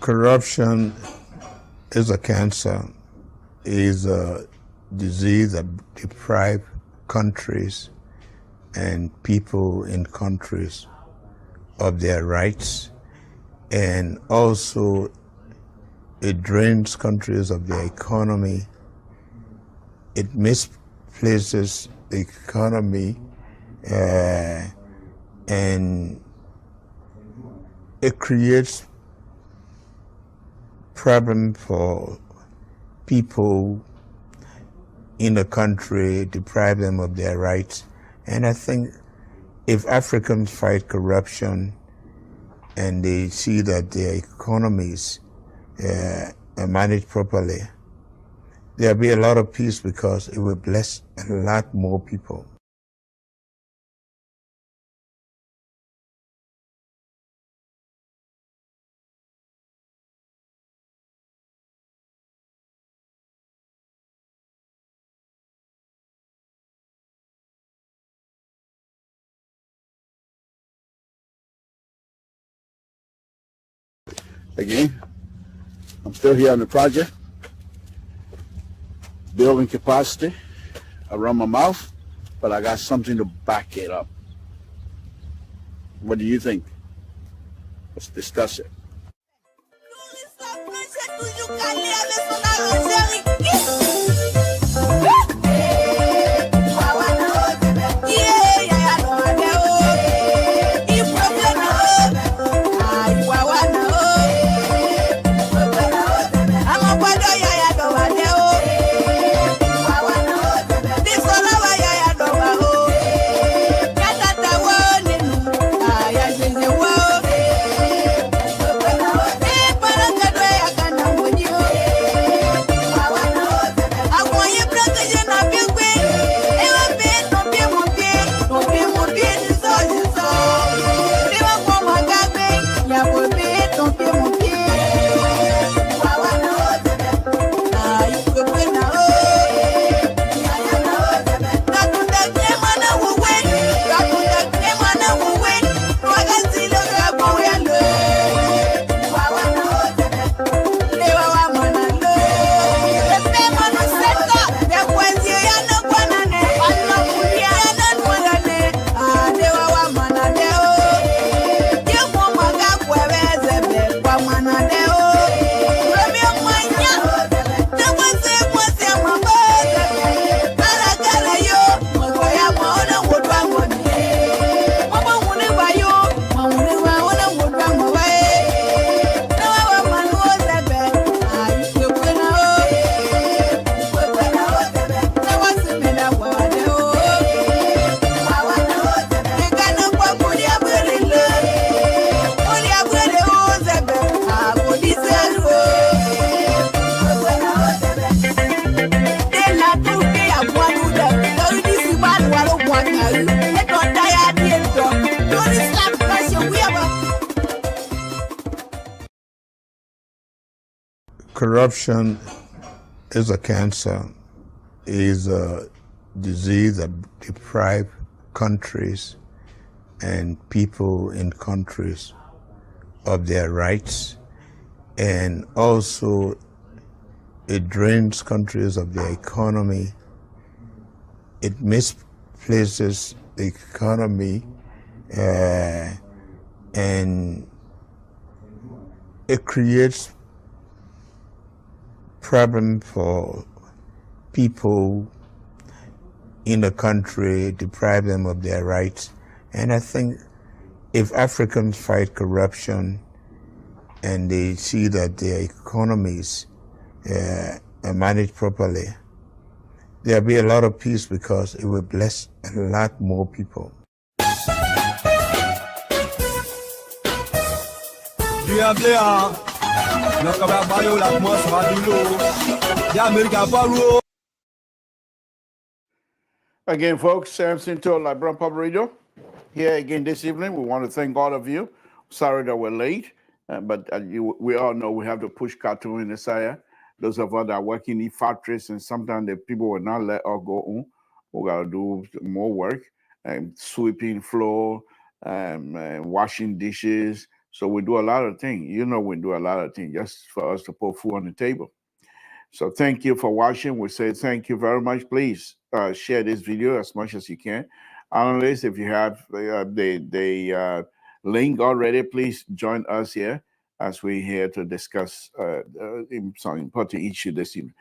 Corruption is a cancer, is a disease that deprives countries and people in countries of their rights, and also it drains countries of their economy. It misplaces the economy, and it creates problem for people in the country, deprive them of their rights. And I think if Africans fight corruption and they see that their economies are managed properly, there'll be a lot of peace because it will bless a lot more people. Again, I'm still here on the project, building capacity around my mouth, but I got something to back it up. What do you think? Let's discuss it. Corruption is a cancer, is a disease that deprives countries and people in countries of their rights, and also it drains countries of their economy. It misplaces the economy, and it creates problem for people in the country, deprive them of their rights. And I think if Africans fight corruption and they see that their economies are managed properly, there'll be a lot of peace because it will bless a lot more people. Again, folks, Samson to Liberian Public Radio. Here again this evening. We want to thank all of you. Sorry that we're late, but we all know we have to push cartoon in the side. Those of us that are working in factories, and sometimes the people will not let us go on. We got to do more work, sweeping floor, washing dishes, So we do a lot of things. You know, we do a lot of things just for us to put food on the table. So thank you for watching. We say thank you very much. Please share this video as much as you can. Analysts, if you have the link already, please join us here as we're here to discuss some important issue this evening.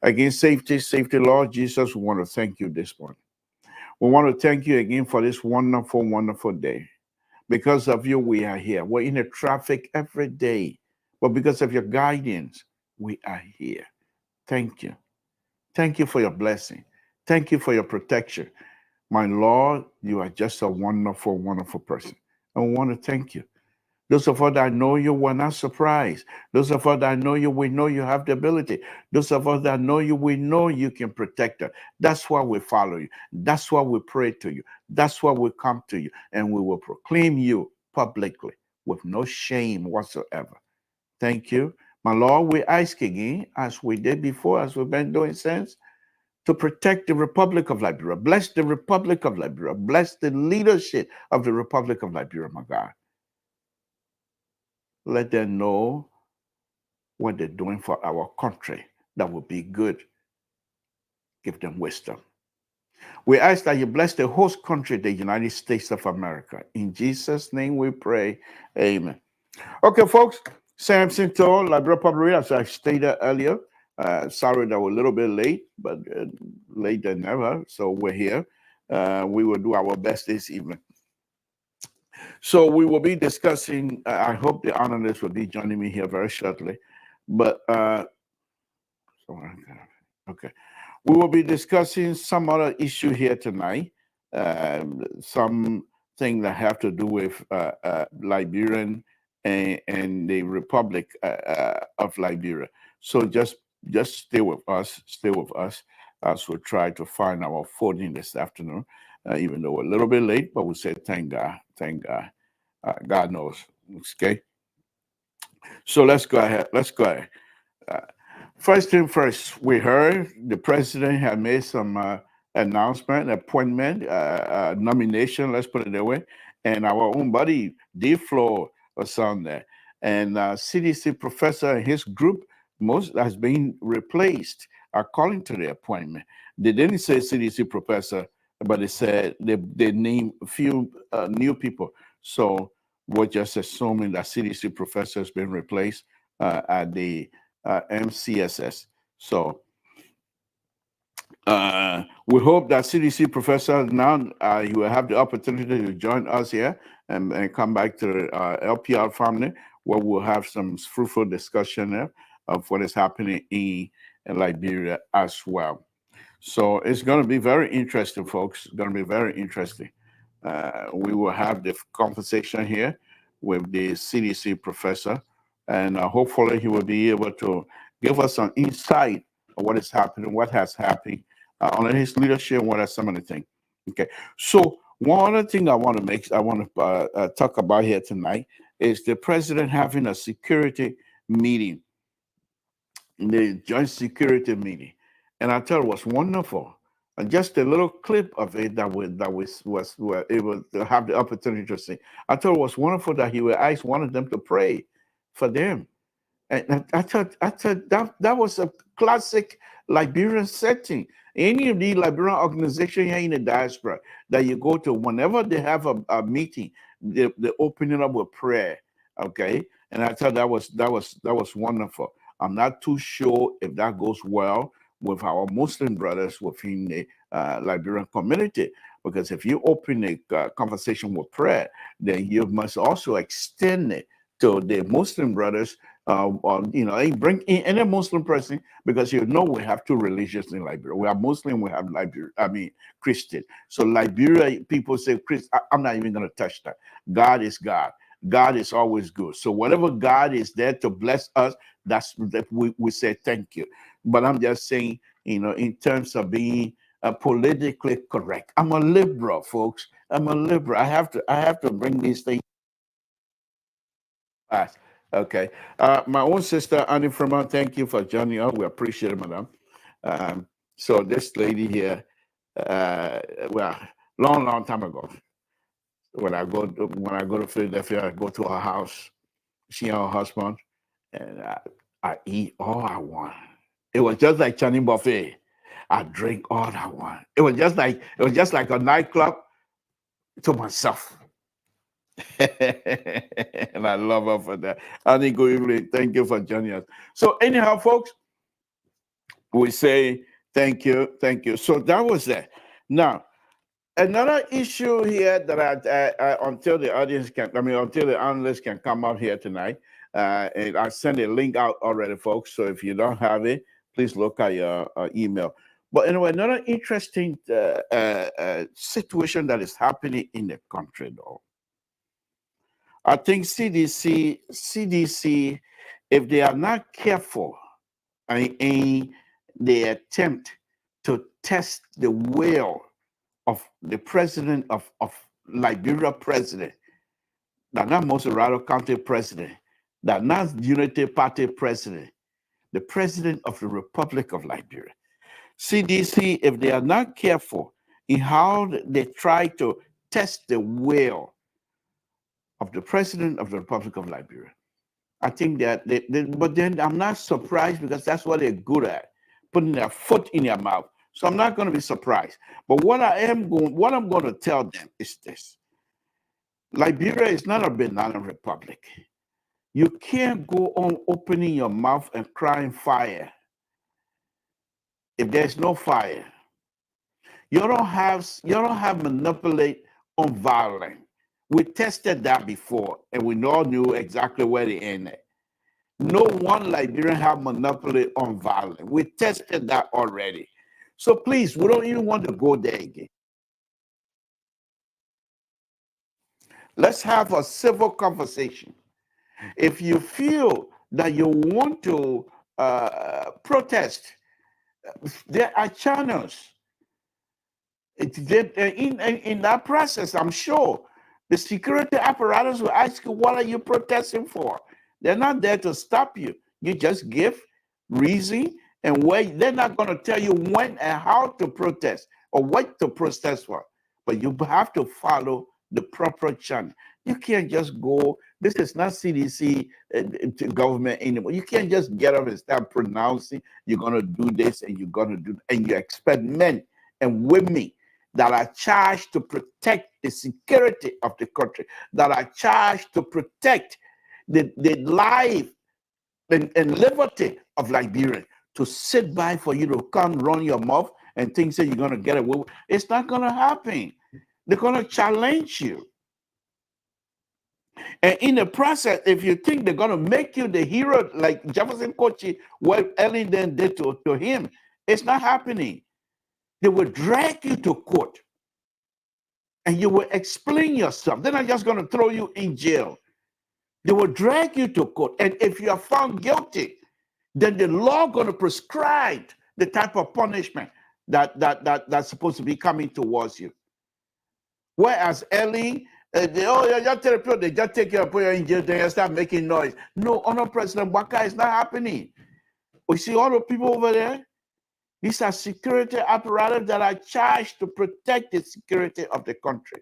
Again, safety, Lord Jesus, we want to thank you this morning. We want to thank you again for this wonderful, wonderful day. Because of you, we are here. We're in the traffic every day, but because of your guidance, we are here. Thank you. Thank you for your blessing. Thank you for your protection. My Lord, you are just a wonderful, wonderful person. And we want to thank you. Those of us that know you, we're not surprised. Those of us that know you, we know you have the ability. Those of us that know you, we know you can protect us. That's why we follow you. That's why we pray to you. That's why we come to you. And we will proclaim you publicly with no shame whatsoever. Thank you. My Lord, we ask again, as we did before, as we've been doing since, to protect the Republic of Liberia. Bless the Republic of Liberia. Bless the leadership of the Republic of Liberia, my God. Let them know what they're doing for our country that will be good. Give them wisdom. We ask that you bless the host country, the United States of America. In Jesus' name we pray. Amen. Okay, folks. Samson told Liberia Public Radio, as I stated earlier. Sorry that we're a little bit late, but later than ever. So we're here. We will do our best this evening. So we will be discussing, I hope the analysts will be joining me here very shortly. But, okay. We will be discussing some other issue here tonight. Something that have to do with Liberian and the Republic of Liberia. So just stay with us as we try to find our footing this afternoon, even though we're a little bit late, but we say thank God. God knows. Okay. So let's go ahead. First thing first, we heard the president had made some announcement, appointment, nomination, let's put it that way. And our own buddy, D-Floor, was on there. And CDC professor and his group most has been replaced according to the appointment. They didn't say CDC professor, but they said they named a few new people. So we're just assuming that CDC professor has been replaced at the MCSS. So we hope that CDC professor now you will have the opportunity to join us here and come back to the LPR family, where we'll have some fruitful discussion there of what is happening in Liberia as well. So it's going to be very interesting, folks. It's going to be very interesting. We will have the conversation here with the CDC professor, and hopefully he will be able to give us some insight on what is happening, what has happened under his leadership, what are some of the things. Okay, so one other thing I want to talk about here tonight is the president having a security meeting, the joint security meeting, and I tell you, it was wonderful. And just a little clip of it that we were able to have the opportunity to see. I thought it was wonderful that he would ask one of them to pray for them. And I thought that was a classic Liberian setting. Any of the Liberian organization here in the diaspora that you go to, whenever they have a meeting, they open it up with prayer. Okay, and I thought that was wonderful. I'm not too sure if that goes well with our Muslim brothers within the Liberian community, because if you open a conversation with prayer, then you must also extend it to the Muslim brothers. Bring in any Muslim person, because we have two religions in Liberia. We have Muslim, we have Christian. So Liberia people say, I'm not even going to touch that. God is God. God is always good. So whatever God is there to bless us, that we say thank you. But I'm just saying, in terms of being politically correct, I'm a liberal, folks. I'm a liberal. I have to bring these things. Okay. My own sister, Annie Fremont, thank you for joining us. We appreciate it, madam. So this lady here, long time ago. When I go to Philadelphia, I go to her house, see her husband, and I eat all I want. It was just like Chinese buffet. I drink all I want. It was just like a nightclub to myself. And I love her for that. Annie, good evening. Thank you for joining us. So anyhow, folks, we say thank you, thank you. So that was that. Now, another issue here that until the analysts can come up here tonight, and I sent a link out already, folks. So if you don't have it, please look at your email. But anyway, another interesting situation that is happening in the country, though. I think CDC, if they are not careful in the attempt to test the will of the president of Liberia president, that not Moserado County president, that not Unity Party president, the president of the Republic of Liberia. CDC, if they are not careful in how they try to test the will of the president of the Republic of Liberia, I think that but then I'm not surprised because that's what they're good at, putting their foot in their mouth. So I'm not going to be surprised. But what I'm going to tell them is this: Liberia is not a banana republic. You can't go on opening your mouth and crying fire if there's no fire. You don't have monopoly on violence. We tested that before, and we all knew exactly where they ended. No one Liberian have monopoly on violence. We tested that already. So please, we don't even want to go there again. Let's have a civil conversation. If you feel that you want to protest, there are channels. In that process, I'm sure the security apparatus will ask you, what are you protesting for? They're not there to stop you. You just give reason and wait. They're not going to tell you when and how to protest or what to protest for. But you have to follow the proper channel. You can't just go, this is not CDC government anymore. You can't just get up and start pronouncing you're going to do this and you're going to do, and you expect men and women that are charged to protect the security of the country, that are charged to protect the life and liberty of Liberians, to sit by for you to come run your mouth and think that you're going to get away with. It's not going to happen. They're going to challenge you. And in the process, if you think they're going to make you the hero like Jefferson Kochi, what Ellington did to him, it's not happening. They will drag you to court and you will explain yourself. They're not just going to throw you in jail. They will drag you to court. And if you are found guilty, then the law going to prescribe the type of punishment that's supposed to be coming towards you. Whereas Ellie, they just take you and put you in jail, then you start making noise. No, under President Waka, it's not happening. We see all the people over there. These are security apparatus that are charged to protect the security of the country,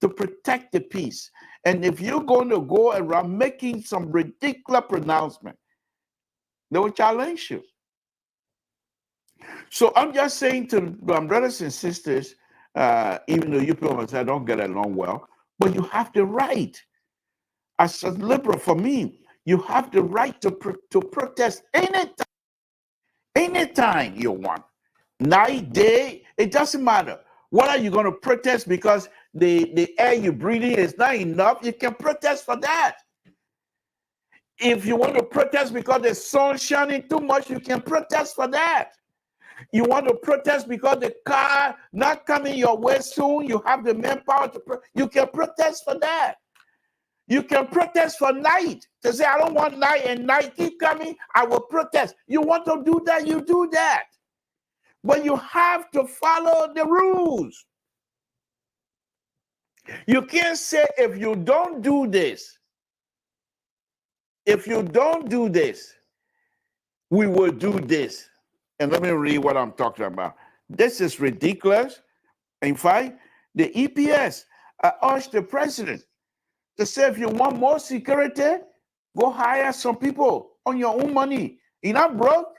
to protect the peace. And if you're going to go around making some ridiculous pronouncement, they will challenge you. So I'm just saying to my brothers and sisters, even though you people must say don't get along well, but you have the right. As a liberal, for me, you have the right to protest anytime you want. Night, day, it doesn't matter. What are you going to protest because the air you're breathing is not enough? You can protest for that. If you want to protest because the sun shining too much, you can protest for that. You want to protest because the car not coming your way soon, you have the manpower to you can protest for that. You can protest for night. To say, I don't want night and night keep coming, I will protest. You want to do that, you do that. But you have to follow the rules. You can't say, if you don't do this, we will do this. And let me read what I'm talking about. This is ridiculous. In fact, the EPS, I urge the president to say, if you want more security, go hire some people on your own money. You're not broke.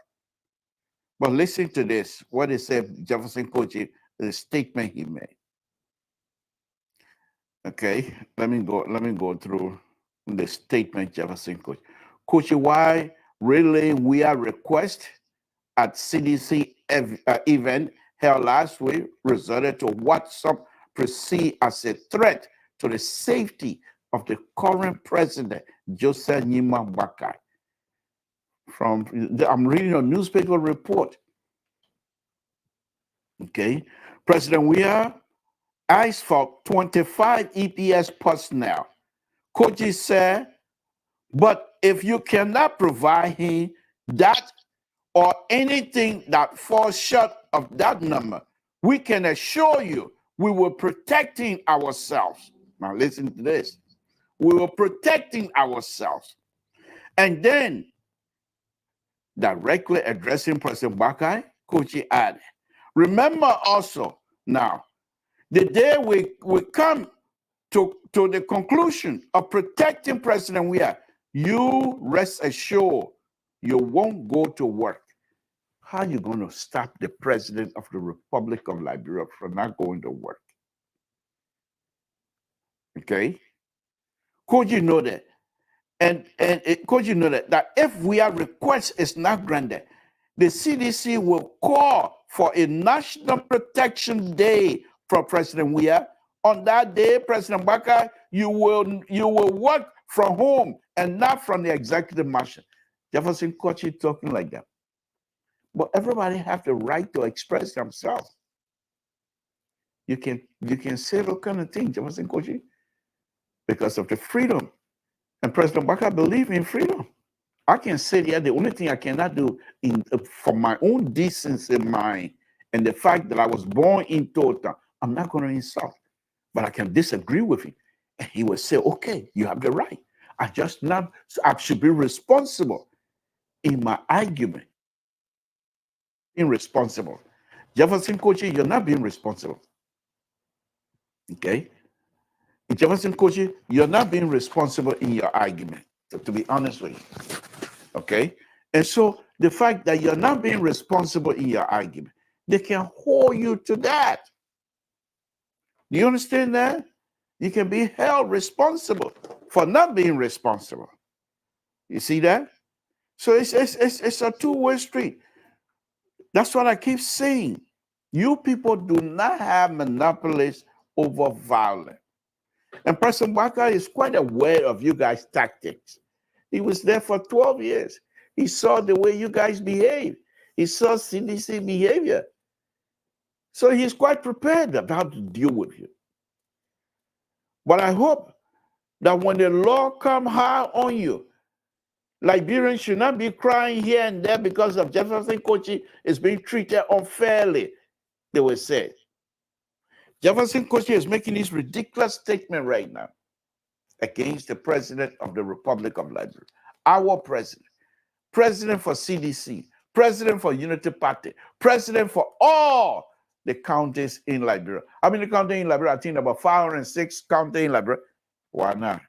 But listen to this, what he said, Jefferson Kochi, the statement he made. Okay, let me go through the statement Jefferson Kochi. Kochi, why really we are request at CDC event held last week resulted to what some perceive as a threat to the safety of the current president, Joseph Nyima Bakai. I'm reading a newspaper report. Okay, President Weah asked for 25 EPS personnel. Kochi said, but if you cannot provide him that or anything that falls short of that number, we can assure you we were protecting ourselves. Now listen to this. We were protecting ourselves. And then directly addressing President Bakai, Kochi added, remember also now, the day we come to the conclusion of protecting President Weah, you rest assured you won't go to work. How are you going to stop the president of the Republic of Liberia from not going to work? Okay? Could you know that? And could you know that if Weah request is not granted, the CDC will call for a National Protection Day for President Weah. On that day, President Bakai, you will work from home and not from the executive mansion. Jefferson Kochi talking like that. But everybody have the right to express themselves. You can say all kind of things, Jefferson Kochi, because of the freedom. And President Bakai believe in freedom. I can say that the only thing I cannot do for my own decency mind and the fact that I was born in Tota, I'm not going to insult, but I can disagree with him. And he will say, okay, you have the right. I should be responsible in my argument. Irresponsible. Jefferson Kochi, you're not being responsible. Okay? Jefferson Kochi, you're not being responsible in your argument, to be honest with you. Okay? And so the fact that you're not being responsible in your argument, they can hold you to that. Do you understand that? You can be held responsible for not being responsible. You see that? So it's a two-way street. That's what I keep saying. You people do not have monopolies over violence. And President Bakai is quite aware of you guys' tactics. He was there for 12 years. He saw the way you guys behave. He saw CDC behavior. So he's quite prepared about to deal with you. But I hope that when the law comes high on you, Liberians should not be crying here and there because of Jefferson Kochi is being treated unfairly, they will say. Jefferson Kochi is making this ridiculous statement right now against the president of the Republic of Liberia, our president for CDC, president for Unity Party, president for all the counties in Liberia. How many counties in Liberia? I think about 506 counties in Liberia. Why not?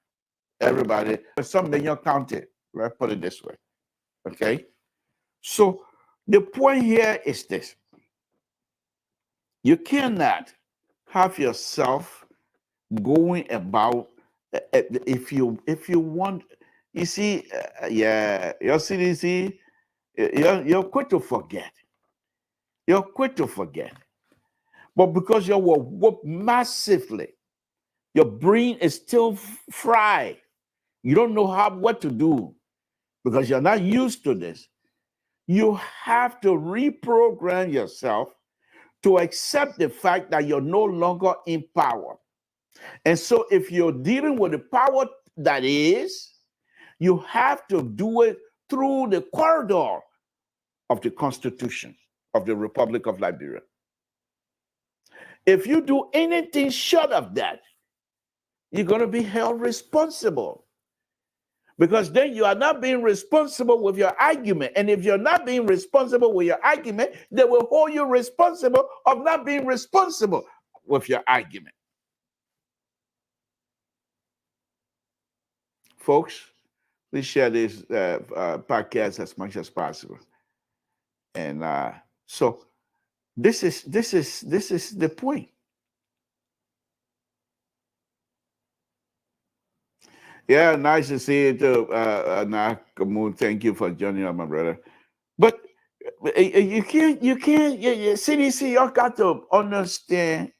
Everybody, some major county. Let's put it this way. Okay? So the point here is this. You cannot have yourself going about if you want, you see, your CDC, you're quick to forget. You're quick to forget. But because you were whooped massively, your brain is still fried. You don't know what to do because you're not used to this. You have to reprogram yourself to accept the fact that you're no longer in power. And so if you're dealing with the power that is, you have to do it through the corridor of the Constitution of the Republic of Liberia. If you do anything short of that, you're going to be held responsible. Because then you are not being responsible with your argument. And if you're not being responsible with your argument, they will hold you responsible of not being responsible with your argument. folks, please share this podcast as much as possible. And so this is the point. Yeah, nice to see you too. Nakamu, thank you for joining us, my brother. But you can't. CDC, y'all got to understand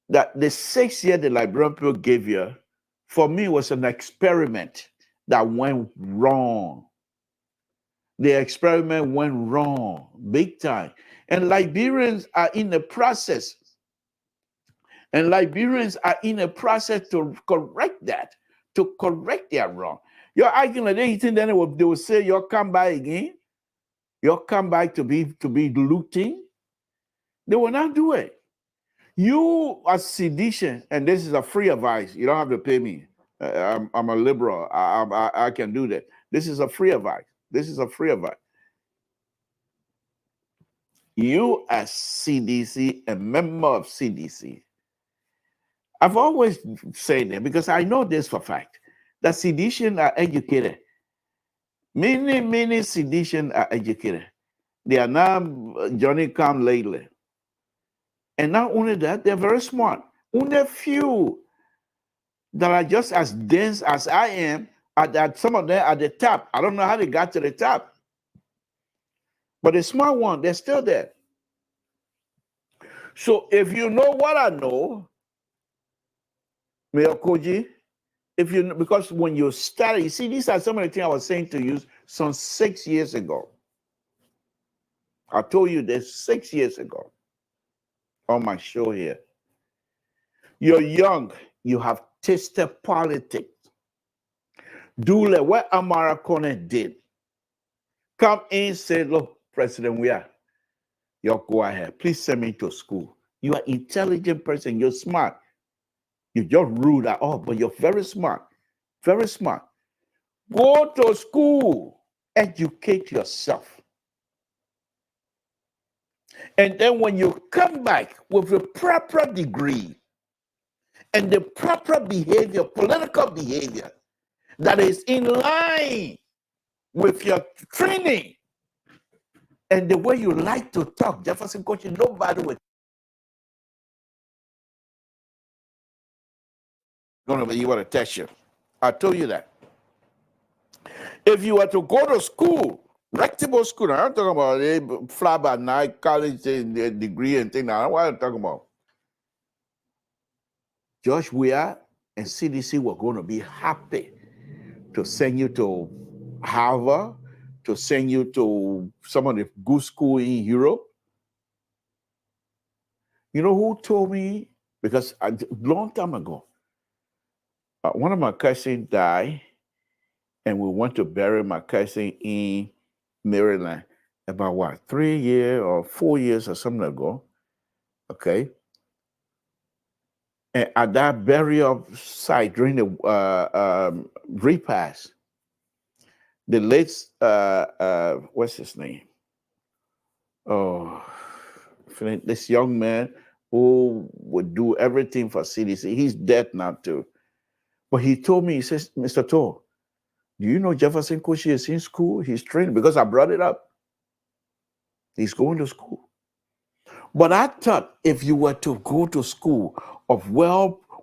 that the 6 year the Liberian people gave you, for me, was an experiment that went wrong. The experiment went wrong, big time. And Liberians are in the process. And Liberians are in a process to correct that, to correct their wrong. You're acting like they think then they will say you'll come by again. You'll come back to be looting. They will not do it. You are sedition, and this is a free advice. You don't have to pay me. I'm a liberal. I can do that. This is a free advice. This is a free advice. You as CDC, a member of CDC, I've always said that because I know this for a fact, that sedition are educated. Many sedition are educated. They are now Johnny come lately. And not only that, they're very smart. Only few that are just as dense as I am, that some of them are at the top. I don't know how they got to the top. But the smart one, they're still there. So if you know what I know, Mayor Koji, if you, because when you started, you see, these are some of the things I was saying to you some 6 years ago. I told you this 6 years ago on my show here. You're young, you have tasted politics. Do like what Amara Kone did. Come in, say, look, President, we are. You go ahead. Please send me to school. You are an intelligent person. You're smart. You're just rude at all, but you're very smart. Very smart. Go to school. Educate yourself. And then when you come back with a proper degree and the proper behavior, political behavior, that is in line with your training and the way you like to talk, Jefferson Coaching, nobody will going to be able to test you. I told you that. If you were to go to school, reputable school, I'm talking about fly by night, college degree and things. That's what I'm talking about. Josh Weah and CDC were going to be happy to send you to Harvard, to send you to some of the good school in Europe. You know who told me? Because a long time ago, one of my cousins died, and we went to bury my cousin in Maryland about what, 3 years or 4 years or something ago. Okay. And at that burial site during the repast, the late what's his name? Oh, this young man who would do everything for CDC. He's dead now too. But he told me, he says, Mr. Toh, do you know Jefferson Koshi is in school? He's training because I brought it up. He's going to school. But I thought if you were to go to school of well-renowned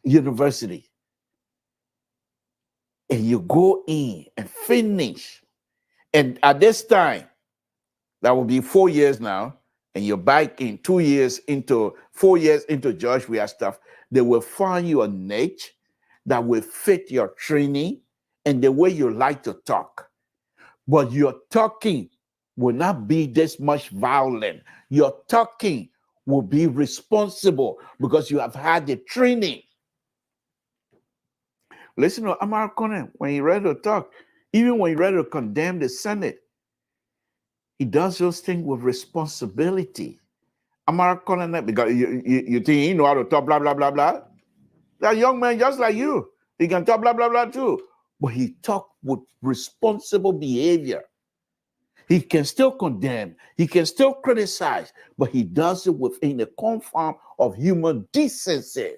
university, and you go in and finish, and at this time, that will be 4 years now, and you're back in 4 years into Josh Weah stuff, they will find you a niche that will fit your training and the way you like to talk. But your talking will not be this much violent. Your talking will be responsible because you have had the training. Listen to Amar Conan when he ready to talk, even when he ready to condemn the Senate, he does those things with responsibility. Amar Conan, because you think he know how to talk, blah, blah, blah, blah. That young man just like you. He can talk, blah, blah, blah, too. But he talk with responsible behavior. He can still condemn. He can still criticize. But he does it within the confines of human decency.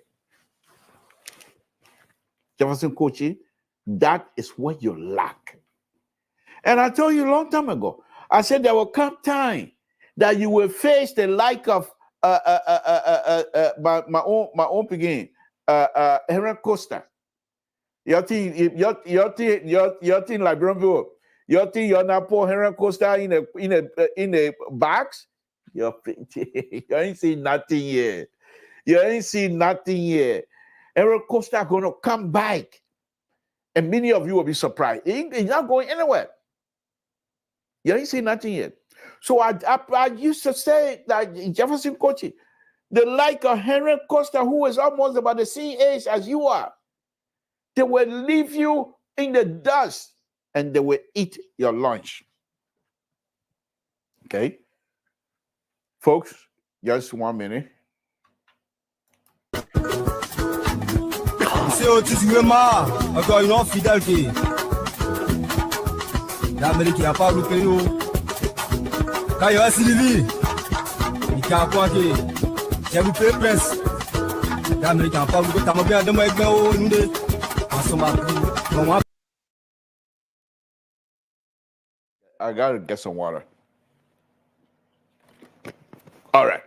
Jefferson Kochi, that is what you lack. And I told you a long time ago, I said there will come time that you will face the like of my own begin, Henry Costa. Your team Liberia, your team you're not poor Henry Costa in a box. You ain't seen nothing yet. You ain't seen nothing yet. Henry Costa gonna come back, and many of you will be surprised. He's not going anywhere. You ain't seen nothing yet. So I used to say that Jefferson Kochi, the like of Henry Costa, who is almost about the same age as you are, they will leave you in the dust and they will eat your lunch. Okay? Folks, just 1 minute. C'est au-dessus de moi, encore une autre fidélité. L'Amérique n'a pas loupé nous. Quand il y a Sylvie, il a quoi que j'ai loupé prince. L'Amérique n'a pas loupé, t'as mal bien de moi avec moi, nous deux. I gotta get some water. All right.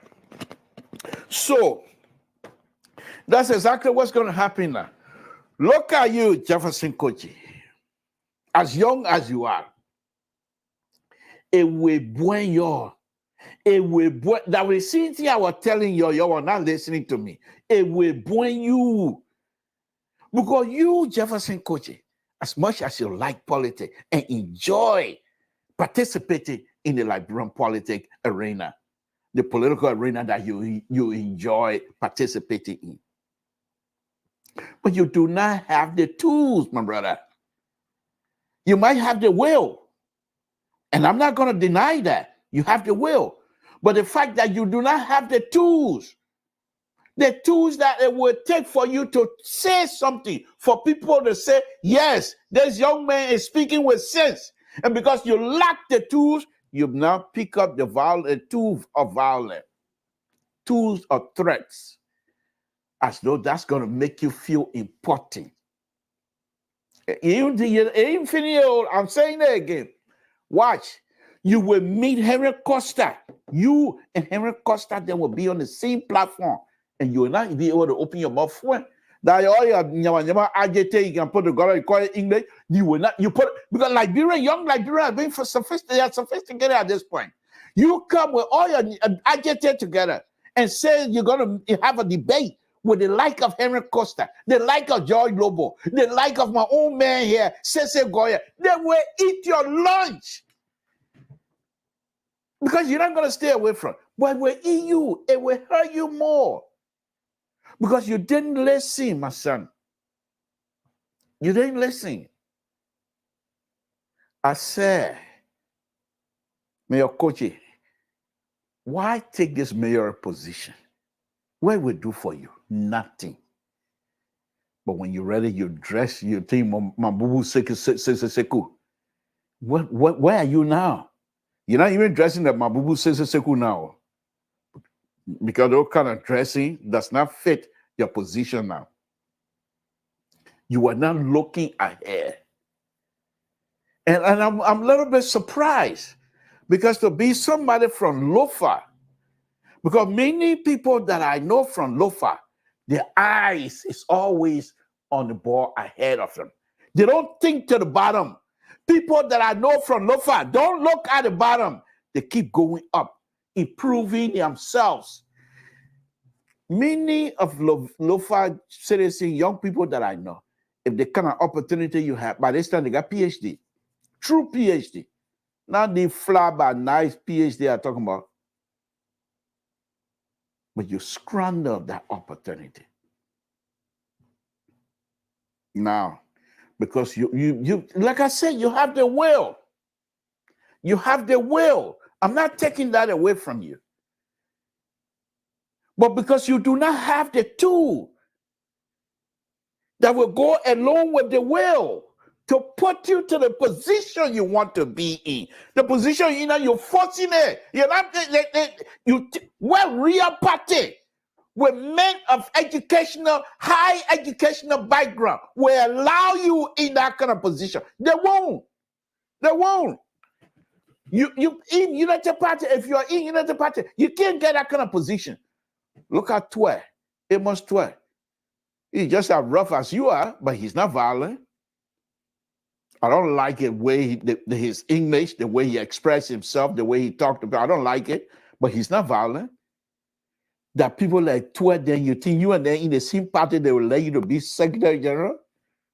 So that's exactly what's going to happen now. Look at you, Jefferson Kochi. As young as you are, it will buen you. It will buen. That was the thing I was telling you. You were not listening to me. It will buen you. Because you, Jefferson Kochi, as much as you like politics and enjoy participating in the Liberian politics arena, the political arena that you enjoy participating in. But you do not have the tools, my brother. You might have the will. And I'm not going to deny that. You have the will. But the fact that you do not have the tools that it would take for you to say something, for people to say, yes, this young man is speaking with sense. And because you lack the tools, you now pick up the tools of violence, tools of threats, as though that's going to make you feel important. I'm saying that again. Watch. You will meet Henry Costa. You and Henry Costa, they will be on the same platform. And you will not be able to open your mouth for it. That all your agitated, you can put the God, you call it English. You will not, you put, because Liberian, young Liberian, being sophisticated at this point. You come with all your agitated together and say you're going to have a debate with the like of Henry Costa, the like of George Lobo, the like of my own man here, Sese Goya. They will eat your lunch. Because you're not going to stay away from it. But it will eat you. It will hurt you more. Because you didn't listen, my son. You didn't listen. I said, Mayor Kochi, why take this mayor position? What will it do for you? Nothing. But when you're ready, you dress, you think, Mabubu Seku. Where are you now? You're not even dressing the Mabubu Seku now. Because those kind of dressing does not fit your position now. You are not looking ahead. And I'm a little bit surprised because to be somebody from Lofa, because many people that I know from Lofa, their eyes is always on the ball ahead of them. They don't think to the bottom. People that I know from Lofa don't look at the bottom. They keep going up, improving themselves. Many of Lofa citizens, young people that I know, if the kind of opportunity you have, by this time they got PhD, true PhD, not the flabber, nice PhD I'm talking about, but you squander that opportunity. Now, because you like I said, you have the will. You have the will. I'm not taking that away from you. But because you do not have the tool that will go along with the will to put you to the position you want to be in. The position, you're forcing it. You're not, well, real party. with men of high educational background will allow you in that kind of position. They won't. They won't. You in United Party, if you are in United Party, you can't get that kind of position. Look at Twe, Amos Twe. He's just as rough as you are, but he's not violent. I don't like it way his English, the way he expressed himself, the way he talked about. I don't like it, but he's not violent. That people like Twe, then you think you and then in the same party they will let you to be Secretary General.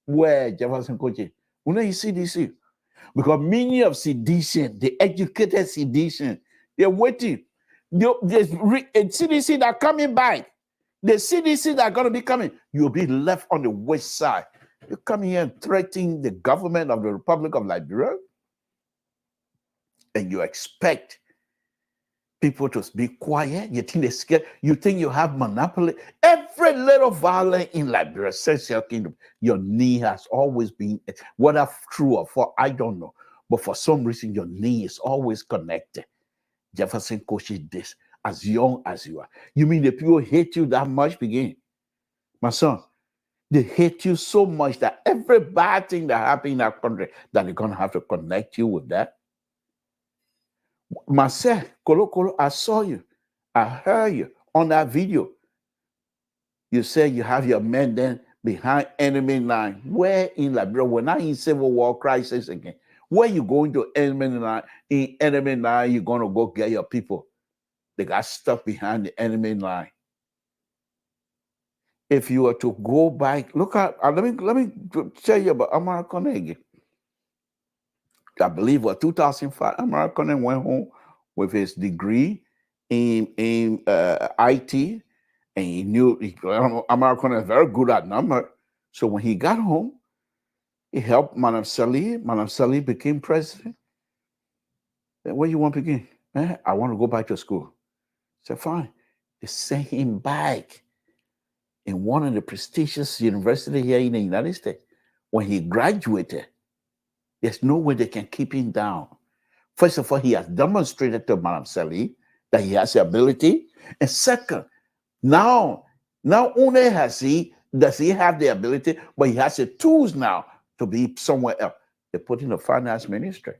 Where Jefferson Koche? You know you CDC. Because many of sedition, the educated sedition, they're waiting. There's CDC that are coming back. The CDC that are going to be coming, you'll be left on the west side. You come here and threaten the government of the Republic of Liberia, and you expect people to be quiet. You think they're scared. You think you have monopoly. Every little violence in Liberia, since your kingdom, your knee has always been, whether true or false, I don't know. But for some reason, your knee is always connected. Jefferson coaches this as young as you are. You mean the people hate you that much? Begin. My son, they hate you so much that every bad thing that happens in that country, that they're going to have to connect you with that. Marcel, Kolo, I saw you. I heard you on that video. You said you have your men then behind enemy line. Where in Liberia? We're not in civil war crisis again. Where you going to enemy line? In enemy line, you're going to go get your people. They got stuck behind the enemy line. If you were to go back, look at, let me tell you about American again. I believe in 2005, American went home with his degree in IT, and he knew American is very good at numbers. So when he got home, he helped Madam Sali. Madam Sali became president. Then where you want to begin? I want to go back to school. I said, fine. They sent him back in one of the prestigious universities here in the United States. When he graduated, there's no way they can keep him down. First of all, he has demonstrated to Madam Sali that he has the ability. And second, now not only does he have the ability, but he has the tools now to be somewhere else. They put in the finance ministry.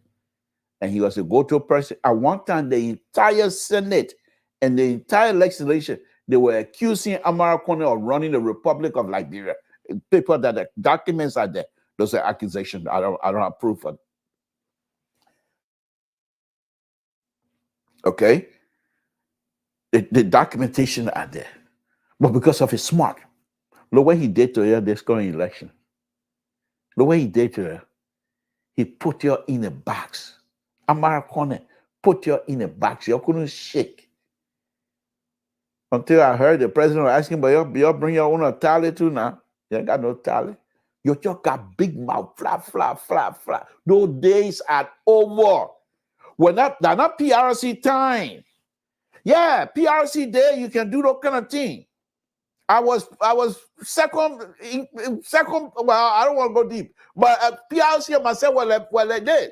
And he was a go-to person. At one time, the entire Senate and the entire legislation, they were accusing American of running the Republic of Liberia. People that the documents are there. Those are accusations. I don't have proof of it. Okay? The documentation are there. But because of his smart, the way he did to her this current election, the way he did to her, he put her in a box. American put her in a box. You couldn't shake. Until I heard the president asking, but you bring your own tally too now. You ain't got no tally. You just got big mouth, flap. Those days are over. They're not PRC time. Yeah, PRC day, you can do that kind of thing. I was second, well, I don't want to go deep, but PRC and myself, well, they did.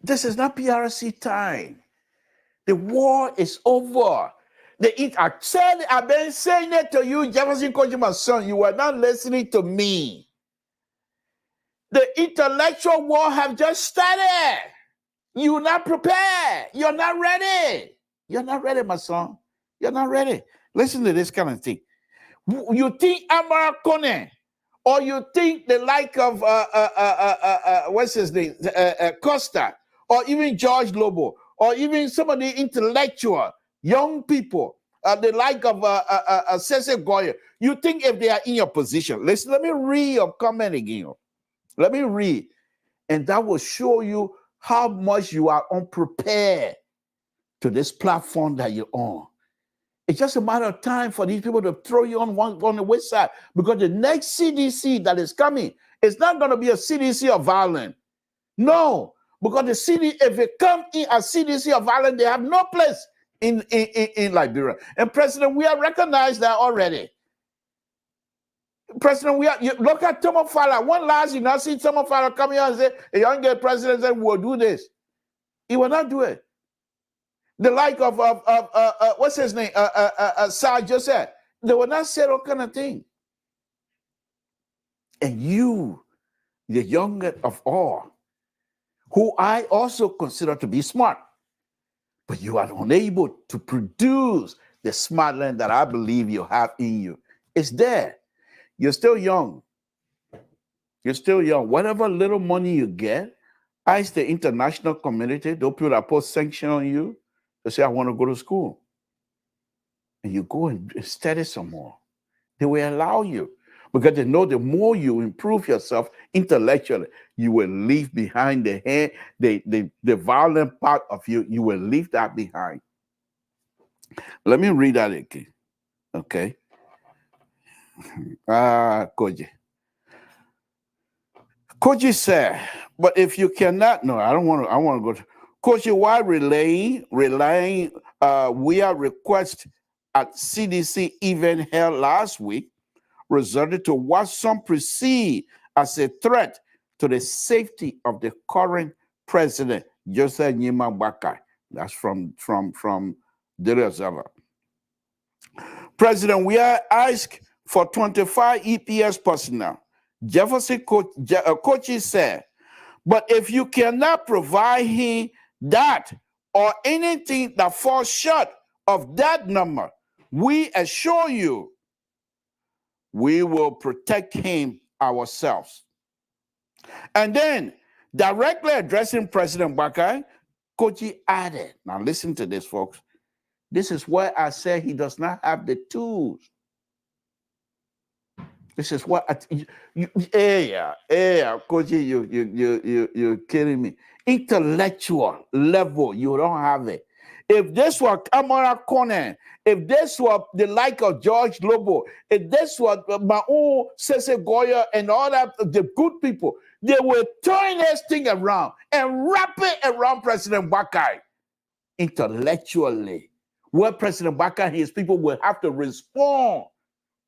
This is not PRC time. The war is over. I've been saying it to you, Jefferson Kochi, my son. You were not listening to me. The intellectual war have just started. You're not prepared. You're not ready. You're not ready, my son. You're not ready. Listen to this kind of thing. You think Amara Kone, or you think the like of what's his name, Costa, or even George Lobo, or even some of the intellectual young people, the like of Sese Goya, you think if they are in your position, listen, let me read your comment again. Let me read, and that will show you how much you are unprepared to this platform that you're on. It's just a matter of time for these people to throw you on the west side, because the next CDC that is coming is not going to be a CDC of violence. No, because the CD, if it come in a CDC of violence, they have no place in Liberia. And President, we have recognized that already. President, you look at Tomo Fala. One last, you not see Tomo Fala come here and say, a young girl president said, we'll do this. He will not do it. The like of what's his name? Sir Joseph. They will not say all kind of thing. And you, the youngest of all, who I also consider to be smart, but you are unable to produce the smart land that I believe you have in you. It's there. You're still young. You're still young. Whatever little money you get, ask the international community, those people that put sanction on you, they say, I want to go to school. And you go and study some more. They will allow you because they know the more you improve yourself intellectually, you will leave behind the violent part of you. You will leave that behind. Let me read that again. Okay. Koji. Koji said, but if you cannot, no, I want to go to Koji, why relying we are request at CDC event held last week resulted to what some perceive as a threat to the safety of the current president, Joseph Nyima Bakai. That's from Daily Observer. President, we are asked for 25 EPS personnel. Jefferson Kochi said, but if you cannot provide him that or anything that falls short of that number, we assure you we will protect him ourselves. And then, directly addressing President Bakai, Kochi added, now listen to this, folks. This is where I said he does not have the tools. This is what Kochi, you're kidding me. Intellectual level, you don't have it. If this were Kamara Konen, if this were the like of George Lobo, if this were my own Sese Goya and all that, the good people, they will turn this thing around and wrap it around President Bakai intellectually. Where President Bakai and his people will have to respond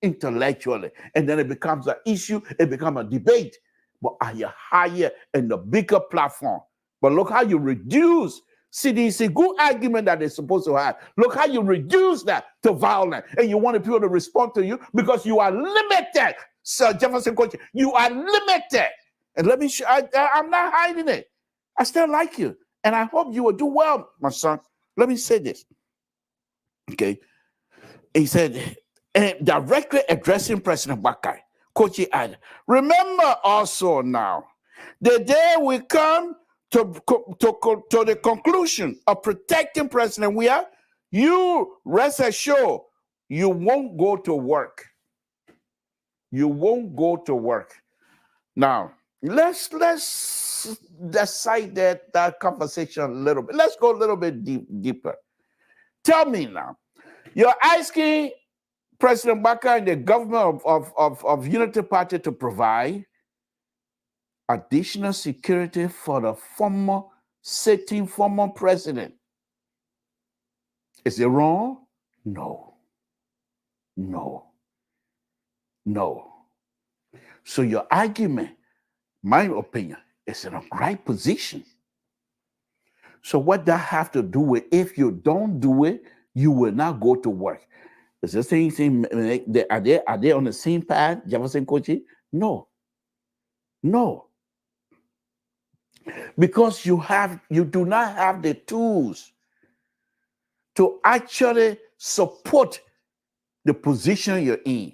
intellectually, and then it becomes an issue, it becomes a debate, but are you higher in the bigger platform? But look how you reduce CDC, good argument that they're supposed to have. Look how you reduce that to violence, and you want people to respond to you because you are limited. Sir Jefferson Kochi, you are limited. And let me show, I'm not hiding it. I still like you, and I hope you will do well, my son. Let me say this. Okay. He said, and directly addressing President Bakai, Kochi added, remember also now, the day we come to the conclusion of protecting President Weah, you rest assured you won't go to work. You won't go to work. Now, let's decide that conversation a little bit. Let's go a little bit deeper. Tell me now, you're asking President Bakai and the government of Unity Party to provide additional security for the former president. Is it wrong? No. So your argument, my opinion, is in a right position. So what that have to do with if you don't do it, you will not go to work? Is the same thing? Are they on the same path, Jefferson Kochi? No. Because you do not have the tools to actually support the position you're in.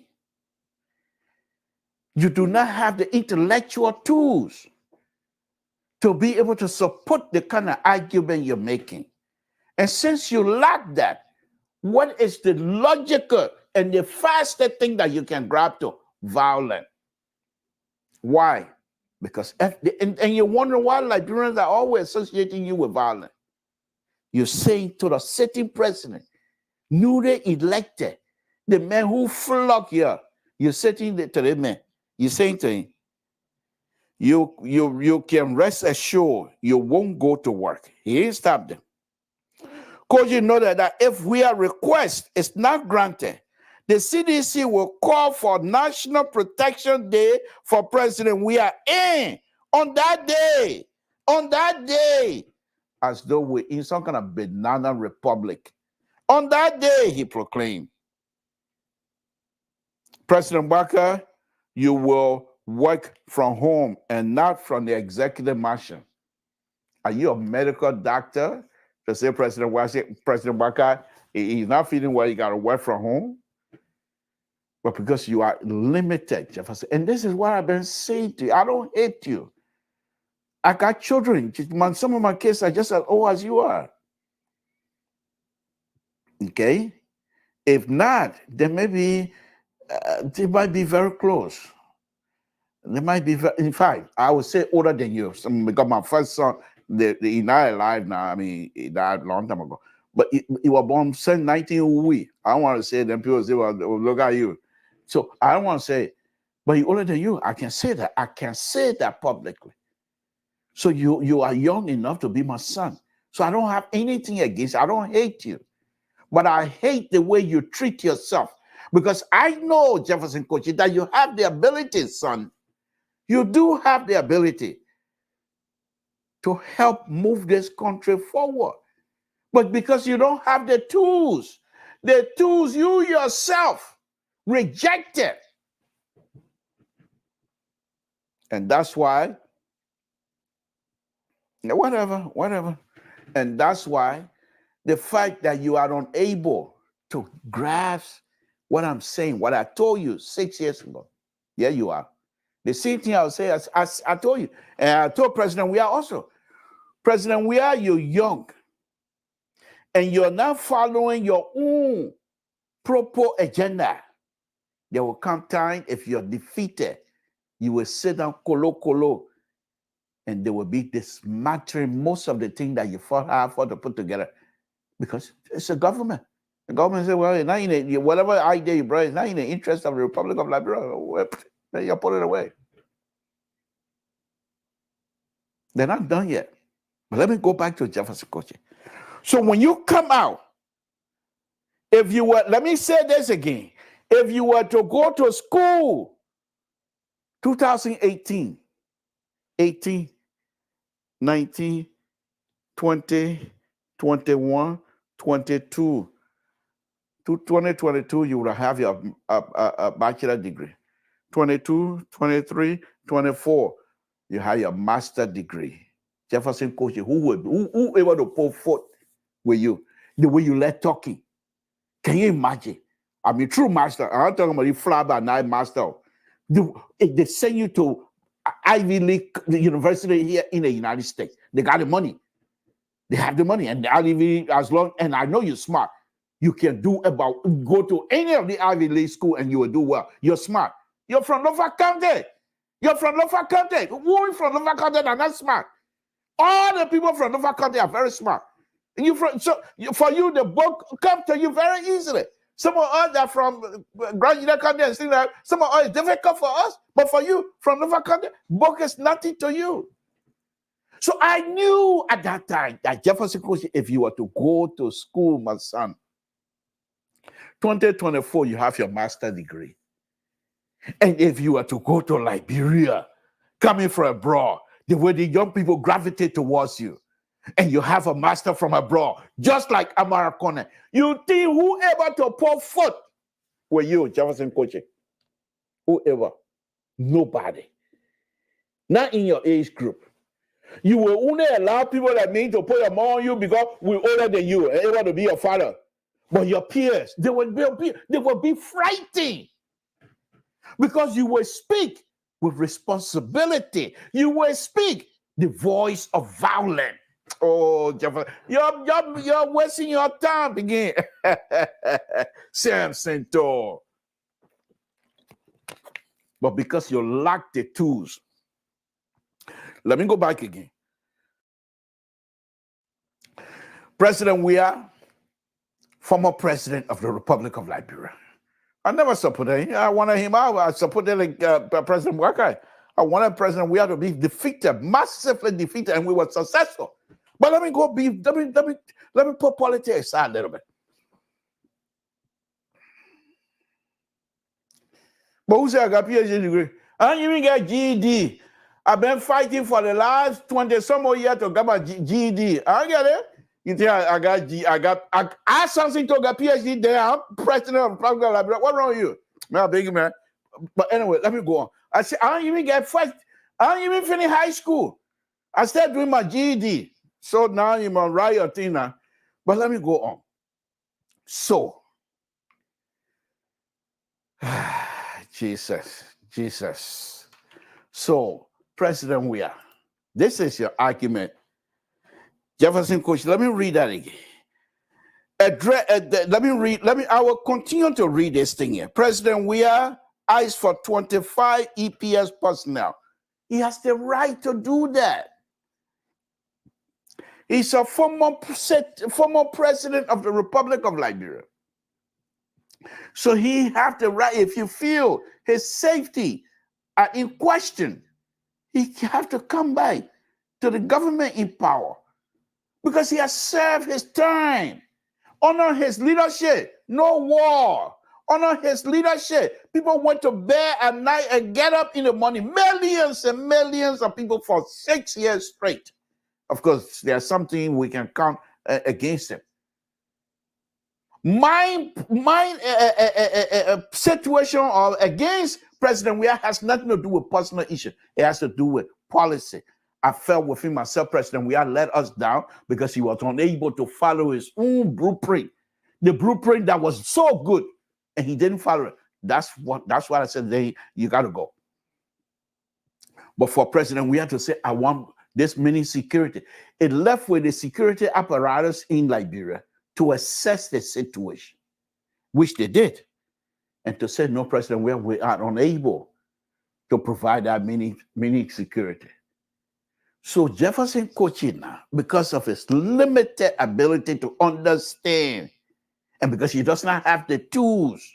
You do not have the intellectual tools to be able to support the kind of argument you're making. And since you lack that, what is the logical and the fastest thing that you can grab to? Violence. Why? Because, and you wonder why Liberians are always associating you with violence. You're saying to the sitting president, newly elected, the man who flocked here, you're saying to the man, you're saying to him, you can rest assured you won't go to work. He ain't stopped them. Because you know that if our request is not granted, the CDC will call for National Protection Day for President. We are in on that day. as though we're in some kind of banana republic. On that day, he proclaimed, President Walker, you will work from home and not from the executive mansion. Are you a medical doctor to say President Walker, he's not feeling well, you got to work from home? But because you are limited, Jefferson. And this is what I've been saying to you. I don't hate you. I got children. Some of my kids are just as old as you are. Okay? If not, then maybe they might be very close. They might be, in fact, I would say older than you. Because my first son, he's not alive now. I mean, he died a long time ago. But he was born 1908. I don't want to say, then people say, well, look at you. So I don't want to say, but he's older than you. I can say that. I can say that publicly. So you are young enough to be my son. So I don't have anything against you. I don't hate you. But I hate the way you treat yourself. Because I know, Jefferson Kochi, that you have the ability, son. You do have the ability to help move this country forward. But because you don't have the tools you yourself rejected. And that's why, whatever. And that's why the fact that you are unable to grasp what I'm saying, what I told you 6 years ago, yeah, you are. The same thing I'll say as I told you. And I told President Weah also, President Weah, you're young. And you're not following your own proper agenda. There will come time if you're defeated, you will sit down colo, and they will be dismantling most of the things that you fought hard for to put together. Because it's a government. The government says, well, not in whatever idea you brought, it's not in the interest of the Republic of Liberia. Then you put it away. They're not done yet. But let me go back to Jefferson Kochi. So when you come out, if you were, let me say this again, if you were to go to school, 2018, 18, 19, 20, 21, 22, to 2022, you will have your bachelor degree. 22, 23, 24, you have your master degree. Jefferson Kochi, who able to pull forth with you? The way you let talking. Can you imagine? I mean, true master. I'm not talking about the fly by night master. They send you to Ivy League university here in the United States. They got the money. They have the money. And the Ivy League, as long, and I know you're smart, you can go to any of the Ivy League school and you will do well. You're smart. You're from Norfolk County. You're from Norfolk County. Who from Norfolk County are not smart? All the people from Norfolk County are very smart. And for you, the book comes to you very easily. Some of us are from Grand Union County and things like that. Some of us is difficult for us, but for you, from Norfolk County, book is nothing to you. So I knew at that time that Jefferson Kochi, if you were to go to school, my son, 2024, you have your master's degree. And if you were to go to Liberia, coming from abroad, the way the young people gravitate towards you, and you have a master from abroad, just like Amara Kone, you think whoever to pour foot were you, Jefferson Kochi? Whoever? Nobody. Not in your age group. You will only allow people like me to put your mom on you because we're older than you and able to be your father. But your peers, they will be frightened because you will speak with responsibility. You will speak the voice of violence. Oh, Jefferson, you're wasting your time again. Samson. But because you lack the tools. Let me go back again. President Weah, former president of the Republic of Liberia. I never supported him. I wanted him out. I supported President Walker. I wanted President Weah to be defeated, massively defeated, and we were successful. But let me put politics aside a little bit. But who said I got PhD degree? I don't even get GED. I've been fighting for the last 20 some more years to get my GED. I get it. You think I asked something to get PhD there. I'm president of Republic of Liberia. What's wrong with you? Man, I'm big man. But anyway, let me go on. I said, I don't even get first. I don't even finish high school. I started doing my GED. So now you're on riot thing now. But let me go on. So, Jesus. So, President Weah, this is your argument. Jefferson Coach, let me read that again. I will continue to read this thing here. President Weah asked for 25 EPS personnel. He has the right to do that. He's a former president of the Republic of Liberia. So he has the right, if you feel his safety are in question, he have to come back to the government in power because he has served his time. Honor his leadership, no war. Honor his leadership. People went to bed at night and get up in the morning. Millions and millions of people for 6 years straight. Of course, there's something we can count against him. My situation or against President Weah has nothing to do with personal issue. It has to do with policy. I felt within myself, President Weah let us down because he was unable to follow his own blueprint. The blueprint that was so good, and he didn't follow it. That's what I said, you got to go. But for President Weah to say, I want this mini security, it left with the security apparatus in Liberia to assess the situation, which they did. And to say, no, President Weah, we are unable to provide that mini security. So Jefferson Kochina, because of his limited ability to understand, and because he does not have the tools,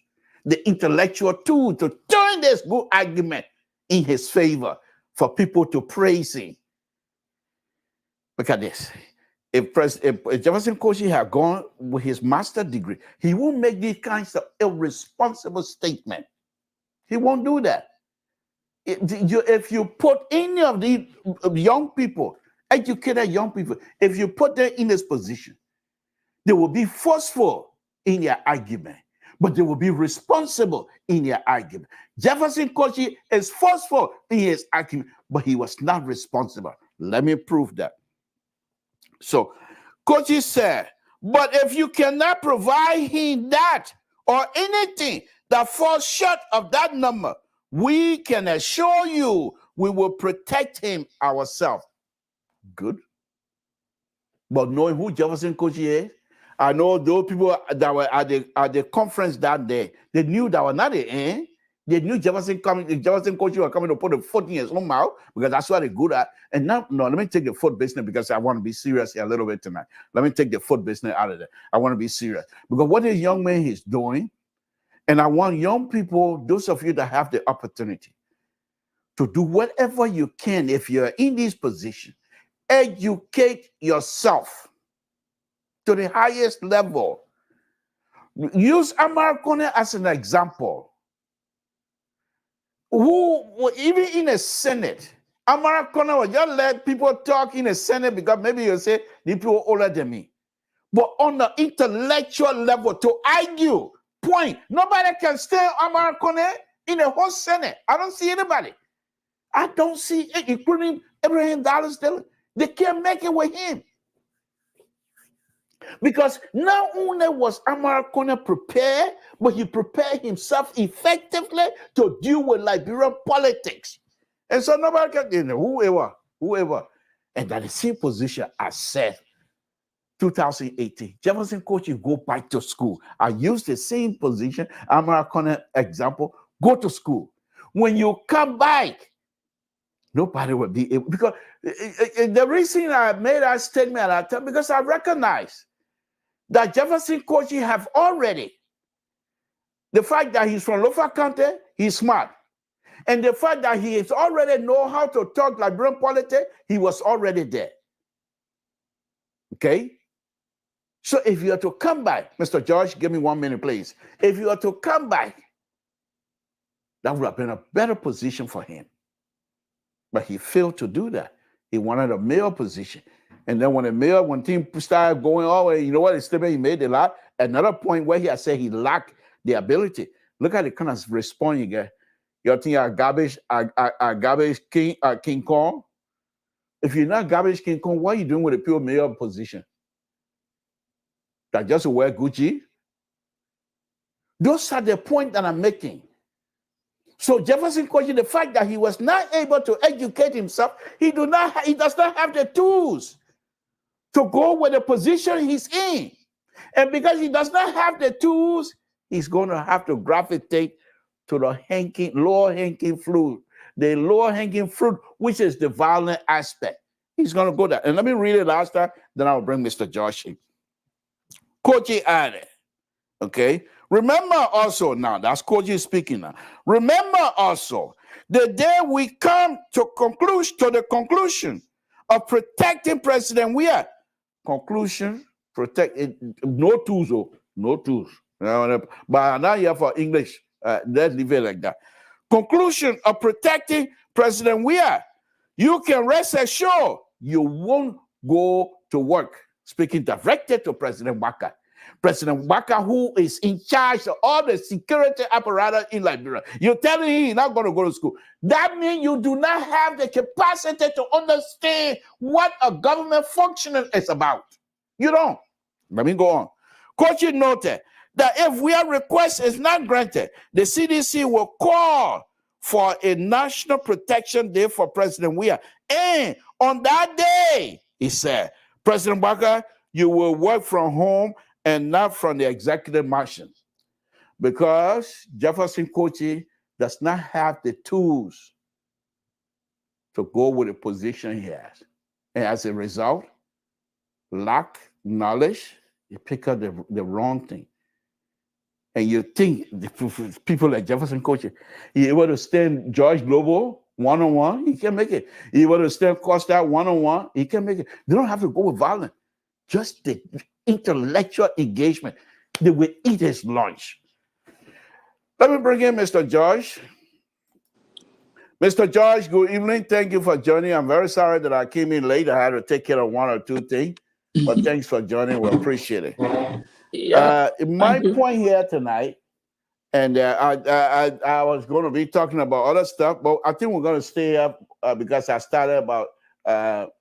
the intellectual tool to turn this good argument in his favor for people to praise him. Look at this. If Jefferson Kochi had gone with his master's degree, he won't make these kinds of irresponsible statements. He won't do that. If you put any of these young people, educated young people, if you put them in this position, they will be forceful in their argument, but they will be responsible in their argument. Jefferson Kochi is forceful in his argument, but he was not responsible. Let me prove that. So Kochi said, but if you cannot provide him that or anything that falls short of that number, we can assure you we will protect him ourselves. Good. But knowing who Jefferson Kochi is, I know those people that were at the conference that day, they knew that was not the end. They knew Jefferson Kochi was coming to put a foot in his own mouth because that's what they're good at. And now, no, let me take the foot business because I want to be serious here a little bit tonight. Let me take the foot business out of there. I want to be serious. Because what this young man is doing, and I want young people, those of you that have the opportunity, to do whatever you can if you're in this position. Educate yourself to the highest level. Use Amara Kone as an example. Who, even in a Senate, Amara Kone will just let people talk in a Senate because maybe you'll say, the people older than me. But on the intellectual level, to argue, point, nobody can stand Amara Kone in the whole Senate. I don't see anybody. I don't see it, including Abraham Dallas Dillon. They can't make it with him. Because not only was Amara Kone prepared, but he prepared himself effectively to deal with Liberian politics. And so nobody can, whoever. And that the same position I said 2018. Jefferson Kochi go back to school. I use the same position, Amara Kone example, go to school. When you come back, nobody will be able, because the reason I made that statement at that time, because I recognize that Jefferson Kochi have already, the fact that he's from Lofa County, he's smart. And the fact that he is already know how to talk Liberian politics, he was already there. Okay? So if you are to come back, Mr. George, give me 1 minute, please. If you are to come back, that would have been a better position for him. But he failed to do that. He wanted a mayor position. And then when things started going all the way, you know what? He made a lot. Another point where he had said he lacked the ability. Look at the kind of response you get. You think a garbage King Kong? If you're not garbage King Kong, what are you doing with a pure mayor position? That just wear Gucci? Those are the point that I'm making. So Jefferson Kochi, the fact that he was not able to educate himself, he does not have the tools to go with the position he's in. And because he does not have the tools, he's going to have to gravitate to the lower-hanging fruit, which is the violent aspect. He's going to go there. And let me read it last time, then I'll bring Mr. Josh in. Kochi added, okay? Remember also, now that's Kochi speaking now. Remember also, the day we come to the conclusion of protecting President Weah. Conclusion, protect it, no tools, no tools. But now you have for English, let's leave it like that. Conclusion of protecting President Weah. You can rest assured you won't go to work. Speaking directed to President Waka. President Waka, who is in charge of all the security apparatus in Liberia. You're telling him he's not going to go to school. That means you do not have the capacity to understand what a government functioning is about. You don't. Let me go on. Kochi noted that if Weah request is not granted, the CDC will call for a national protection day for President Weah. And on that day, he said, President Waka, you will work from home and not from the executive mansion, because Jefferson Kochi does not have the tools to go with the position he has. And as a result, lack knowledge, you pick up the wrong thing. And you think the people like Jefferson Kochi, he able to stand George Global one-on-one, he can make it. He able to stand Costa one-on-one, he can make it. They don't have to go with violence. Just the intellectual engagement. They will eat his lunch. Let me bring in Mr. George. Mr. George, good evening. Thank you for joining. I'm very sorry that I came in late. I had to take care of one or two things, but thanks for joining. We appreciate it. Yeah, my point here tonight, and I was going to be talking about other stuff, but I think we're going to stay up because I started about 30,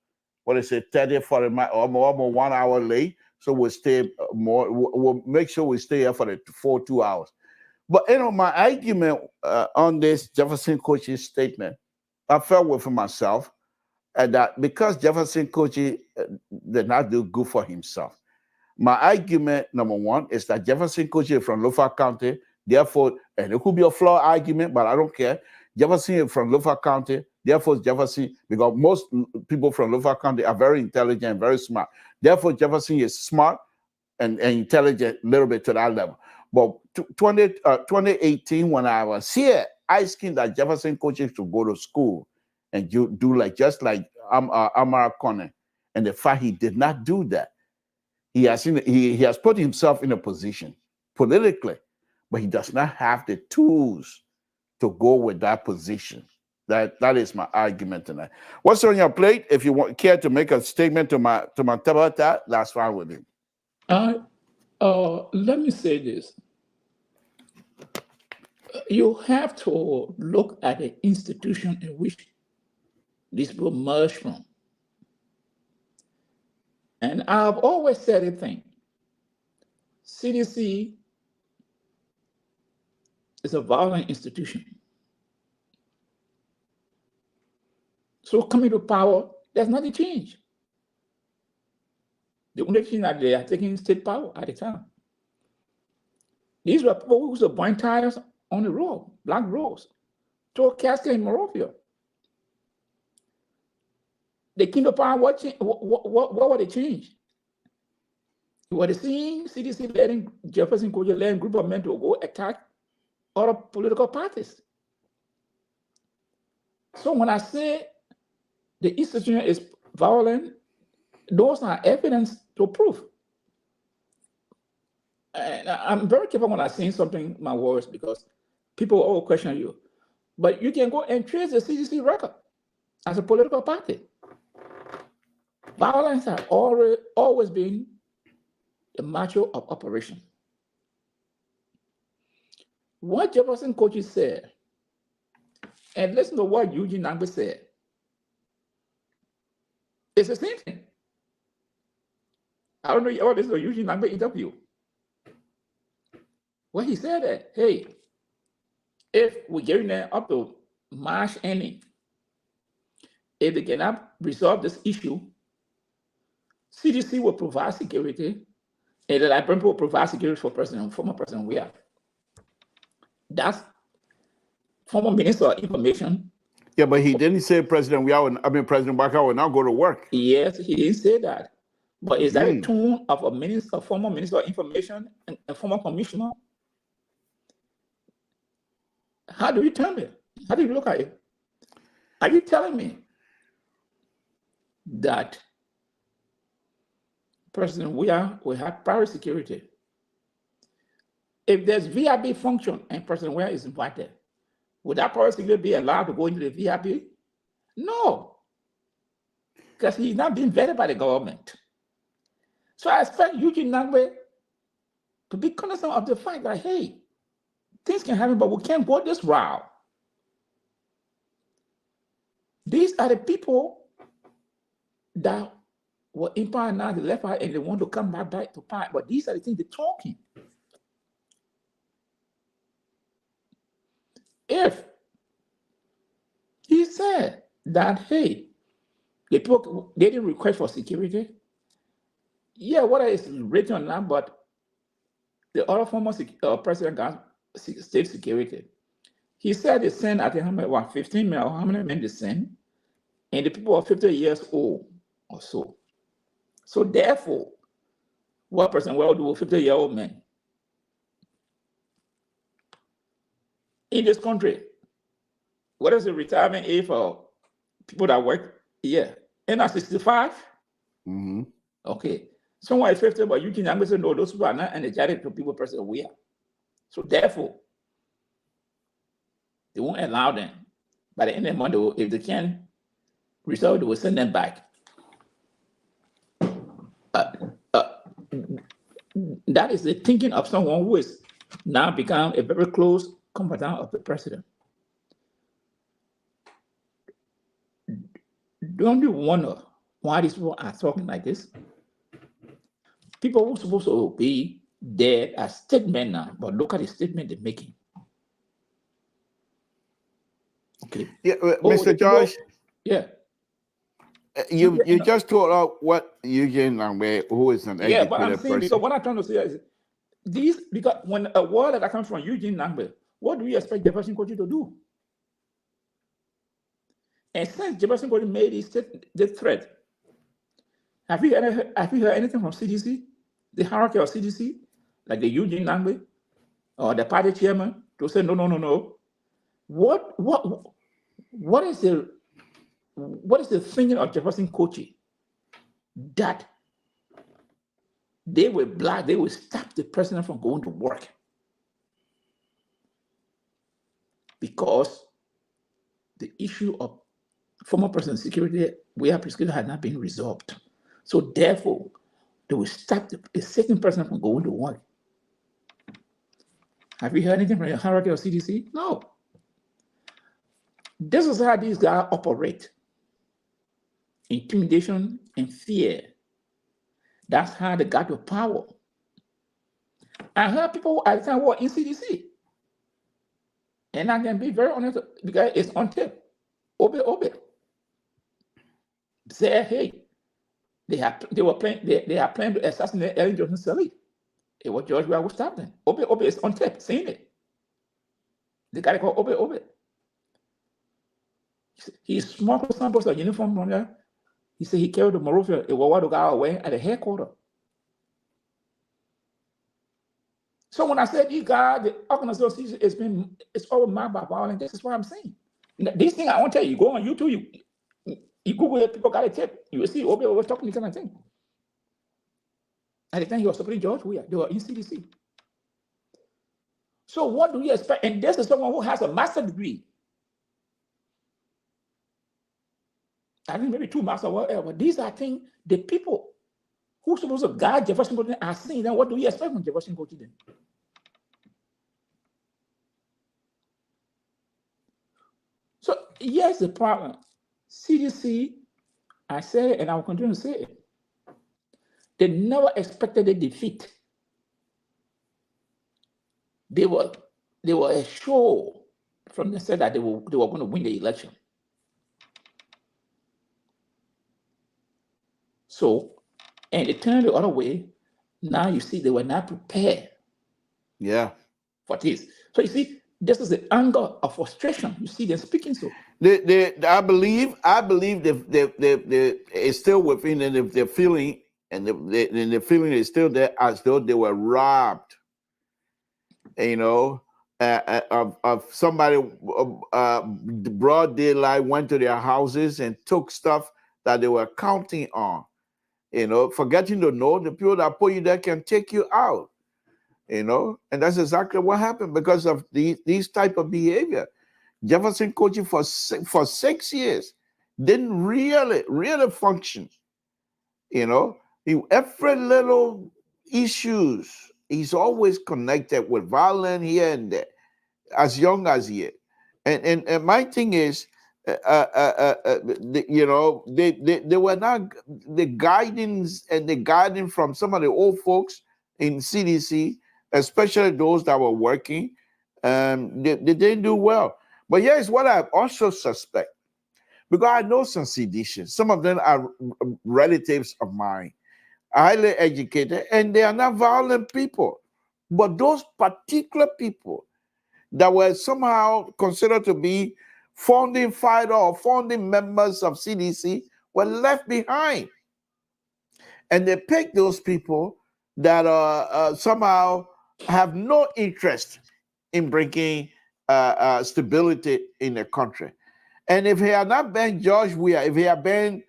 40 minutes, almost 1 hour late. So we'll stay more. We'll make sure we stay here for the full 2 hours. But my argument on this Jefferson Kochi statement, I felt with myself, and that because Jefferson Kochi did not do good for himself. My argument, number one, is that Jefferson Kochi is from Lofa County, therefore, and it could be a flawed argument, but I don't care. Jefferson is from Lofa County, therefore Jefferson, because most people from Lofa County are very intelligent, very smart. Therefore, Jefferson is smart and intelligent a little bit to that level. But 2018, when I was here, asking that Jefferson Kochi to go to school and do just like Amara Kone, and the fact he did not do that, he has put himself in a position politically, but he does not have the tools to go with that position. That is my argument tonight. What's on your plate? If you care to make a statement to my tabata, that's fine with me. Let me say this. You have to look at the institution in which this will emerge from. And I've always said a thing. CDC is a violent institution. So coming to power, there's nothing changed. The only thing that they are taking state power at the time. These were people who used to burn tires on the road, black roads, to a casket in Morovia. They came to power, what were they changed? Were they seeing CDC letting Jefferson Kochi letting group of men to go attack other political parties? So when I say the institution is violent, those are evidence to prove. And I'm very careful when I say something, my words, because people all question you. But you can go and trace the CDC record. as a political party. Violence has always been the macho of operation. What Jefferson Coaches said, and listen to what Eugene Nangbe said, it's the same thing. I don't know what this is a Eugene Nangbe interview. When he said that, hey, if we're getting there up to March ending, if they cannot resolve this issue, CDC will provide security, and the Liberian will provide security for former President Weah. That's former Minister of Information. Yeah, but he didn't say President Baka will now go to work. Yes, he didn't say that. But is that a tone of a former Minister of Information and a former commissioner? How do you tell me? How do you look at it? Are you telling me that President Weah will have private security? If there's VIB function and President Weah is invited, would that private security be allowed to go into the VIB? No, because he's not being vetted by the government. So I expect Eugene Nangbe to be cognizant of the fact that, hey, things can happen, but we can't go this route. These are the people that were in power now, they left out and they want to come back to power, but these are the things they're talking. If he said that, hey, the people, they didn't request for security, yeah, what is written on that, but the other former president got state security. He said they sent, I think, 15 men, or how many men they sent, and the people are 50 years old or so. So therefore, what person will do with 50-year-old men? In this country, what is the retirement age for people that work here? And at 65? Mm-hmm. Okay. Someone is 50, but you can understand, no, those people are not energetic to people President Weah. So therefore, they won't allow them. By the end of the month, if they can resolve, they will send them back. That is the thinking of someone who is now become a very close confidant of the president. Don't you wonder why these people are talking like this? People who are supposed to be there are statement now, but look at the statement they're making. Okay. Yeah, Mr. Josh. Yeah. You just told out what Eugene Nangbe, who is an educated but I'm saying, person. because what I'm trying to say is these, because when a word that comes from Eugene Nangbe, what do you expect Jefferson Kochi to do? And since Jefferson Kochi made this threat, have you heard anything from CDC, the hierarchy of CDC, like the Eugene Nangbe or the party chairman, to say no? What is the thinking of Jefferson Kochi that they will stop the president from going to work because the issue of former president security, Weah security had not been resolved. So therefore, they will stop the second president from going to work. Have you heard anything from the hierarchy of CDC? No. This is how these guys operate. Intimidation and fear. That's how they got the power. I heard people at the time were in CDC. And I can be very honest, because it's on tape. Obe. Say, hey, they are planning to assassinate Ellen Johnson Sirleaf. It was George Weah who stopped them. Obe is on tape, saying it. The guy called Obe. He smuggled samples of uniform from there. He said he carried the Morovia, a Wawado guy away at the headquarters. So when I said these guys, the organization it's all marked by violence, this is what I'm saying. These things I want to tell you, you go on YouTube, you Google it, people got a tip, you will see Obi was talking this kind of thing. At the time he was supporting George Weah, they were in CDC. So what do you expect? And this is someone who has a master's degree. I think maybe 2 miles or whatever. These are things the people who's supposed to guide Jefferson County are saying. Then what do you expect from Jefferson County then? So here's the problem. CDC, I said it and I will continue to say it. They never expected a defeat. They were assured from the set that they were going to win the election. So, and it turned the other way. Now you see they were not prepared. Yeah. For this. So you see, this is the anger of frustration. You see them speaking so. I believe they it's still within them. If they're feeling and the feeling is still there, as though they were robbed. You know, of somebody. Broad daylight went to their houses and took stuff that they were counting on. You know, forgetting to know the people that put you there can take you out. You know, and that's exactly what happened because of these type of behavior. Jefferson County for 6 years didn't really function. You know, every little issues he's always connected with violence here and there, as young as he is. And my thing is, you know, they were not the guidance and the guidance from some of the old folks in CDC, especially those that were working. They didn't do well. But here's what I also suspect, because I know some seditionists. Some of them are relatives of mine, highly educated, and they are not violent people. But those particular people that were somehow considered to be founding fighter or founding members of CDC were left behind. And they picked those people that somehow have no interest in bringing stability in the country. And if he had not been George Weah, if he had been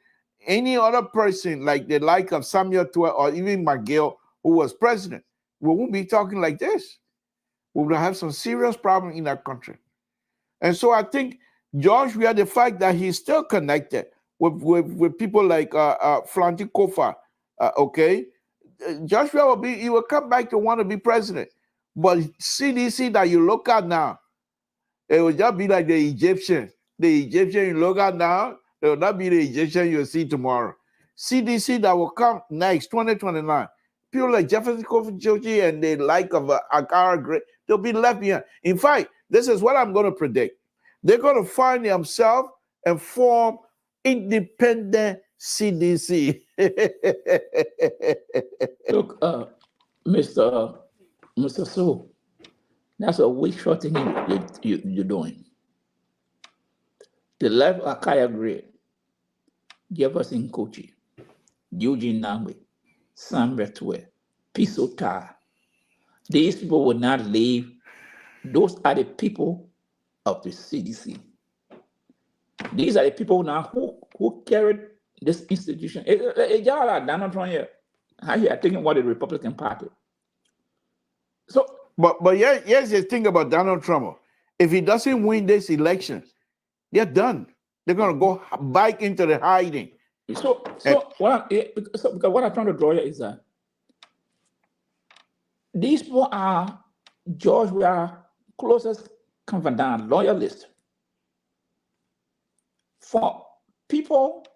any other person like the like of Samuel Tua or even McGill, who was president, we won't be talking like this. We would have some serious problem in our country. And so I think George Weah, the fact that he's still connected with people like Flanty Kofa, okay, George Weah he will come back to want to be president. But CDC that you look at now, it will just be like the Egyptian. The Egyptian you look at now, it will not be the Egyptian you'll see tomorrow. CDC that will come next, 2029. People like Jefferson County and the like of Akara Gray, they'll be left behind. In fact, this is what I'm going to predict. They're going to find themselves and form independent CDC. Look, Mr. So, that's a weak short thing you're doing. The life of Akaya Gray, Jefferson Kochi, Eugene Nangwe, Sam Retwe, Pisota, these people will not leave. Those are the people of the CDC. These are the people now who carried this institution. Y'all are Donald Trump here. How you are thinking about the Republican Party? So, but here's the thing about Donald Trump. If he doesn't win this election, they're done. They're gonna go back into the hiding. Because what I'm trying to draw here is that these people are George Weah closest confidant, loyalist. For people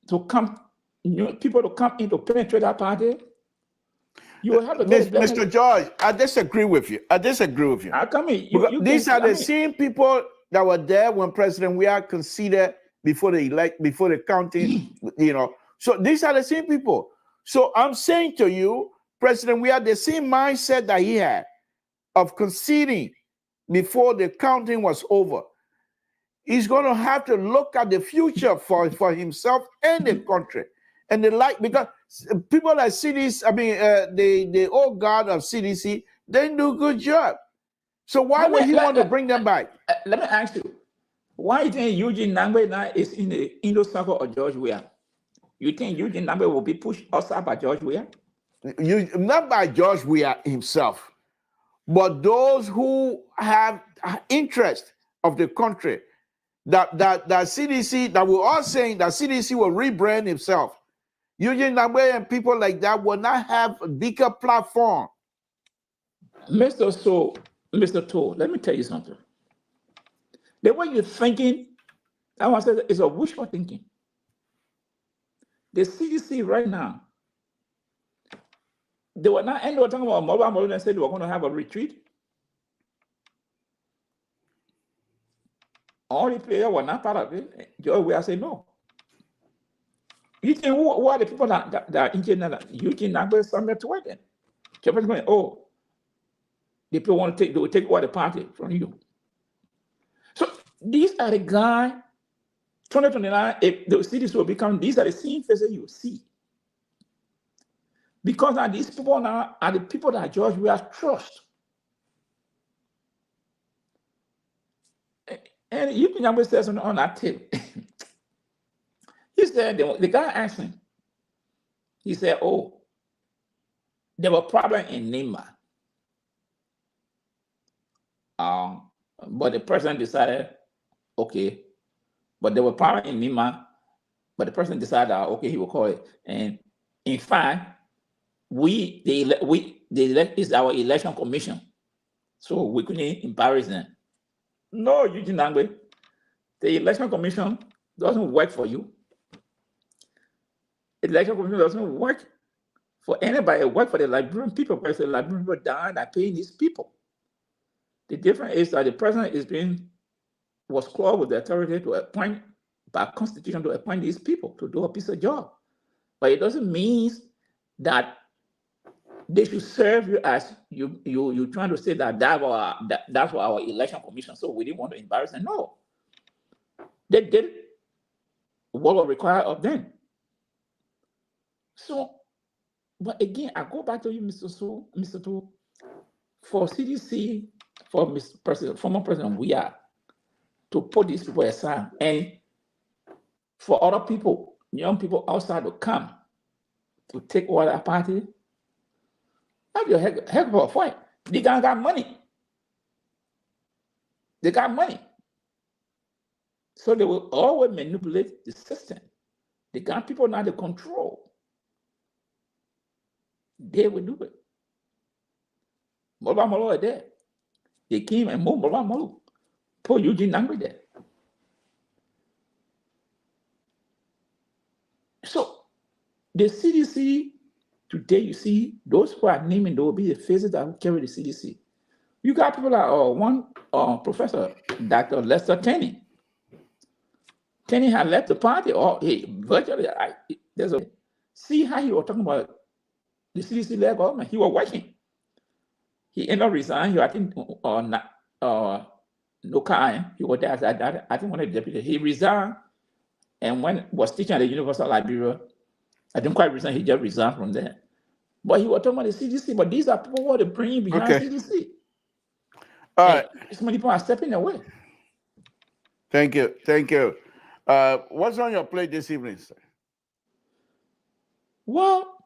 to come in to penetrate that party, you will have to Mr. George, I disagree with you. How come these are the same people that were there when President Weah conceded before the counting, you know. So these are the same people. So I'm saying to you, President Weah, the same mindset that he had of conceding before the counting was over. He's going to have to look at the future for himself and the country. And because people like CDC, the old guard of CDC, they do a good job. So why would he want to bring them back? Let me ask you, why do you think Eugene Nangwe now is in the inner circle of George Weah? You think Eugene Nangwe will be pushed outside by George Weah? Not by George Weah himself, but those who have interest of the country. that CDC, that we're all saying that CDC will rebrand itself. Eugene Nagbe and people like that will not have a bigger platform. Mr. Toll, let me tell you something. The way you're thinking, I want to say is a wishful thinking. The CDC right now, they were not, and they were talking about mobile and said they were going to have a retreat. All the players were not part of it. Joe, we are saying no. You think who are the people that are in China? Eugene Nagbe somewhere to work in. Japan's going, oh, the people want to take, they will take away the party from you. So these are the guys, 2029, if the cities will become, these are the same faces you see. Because now these people now are the people that George we have trust. And you can always say something on that tape. He said, the guy asked him, he said, oh, there were problems in Nima. But the president decided, okay, but there were problems in Nima, but the president decided, okay, he will call it. And in fact, it's our election commission. So we couldn't embarrass them. No, Eugene Nagbe, the election commission doesn't work for you. The election commission doesn't work for anybody. It works for the Liberian people, because the Liberian people died by paying these people. The difference is that the president was clothed with the authority to appoint, by constitution, to appoint these people to do a piece of job. But it doesn't mean that they should serve you as you trying to say that that's our election commission. So we didn't want to embarrass them. No, they did what was required of them. So, but again, I go back to you, Mr. Tu, for CDC, for Mr. President, former President, we are to put these people aside, and for other people, young people outside to come to take over that party. Have your heck of a fight. They got money. They got money. So they will always manipulate the system. They got people now to control. They will do it. Mola Molo are there. They came and moved Mola Molo. Poor Eugene Nagbe there. So the CDC today, you see, those who are naming, they will be the faces that will carry the CDC. You got people like one professor, Dr. Lester Tenney. Tenney had left the party, or virtually, see how he was talking about the CDC-led government. He was working. He ended up resigning. I think, no kind. He was there as I think one of the deputies. He resigned, and when was teaching at the University of Liberia, I didn't quite resign. He just resigned from there. But he was talking about the CDC. But these are people who are bringing behind CDC. All right. So many people are stepping away. Thank you. What's on your plate this evening, sir? Well,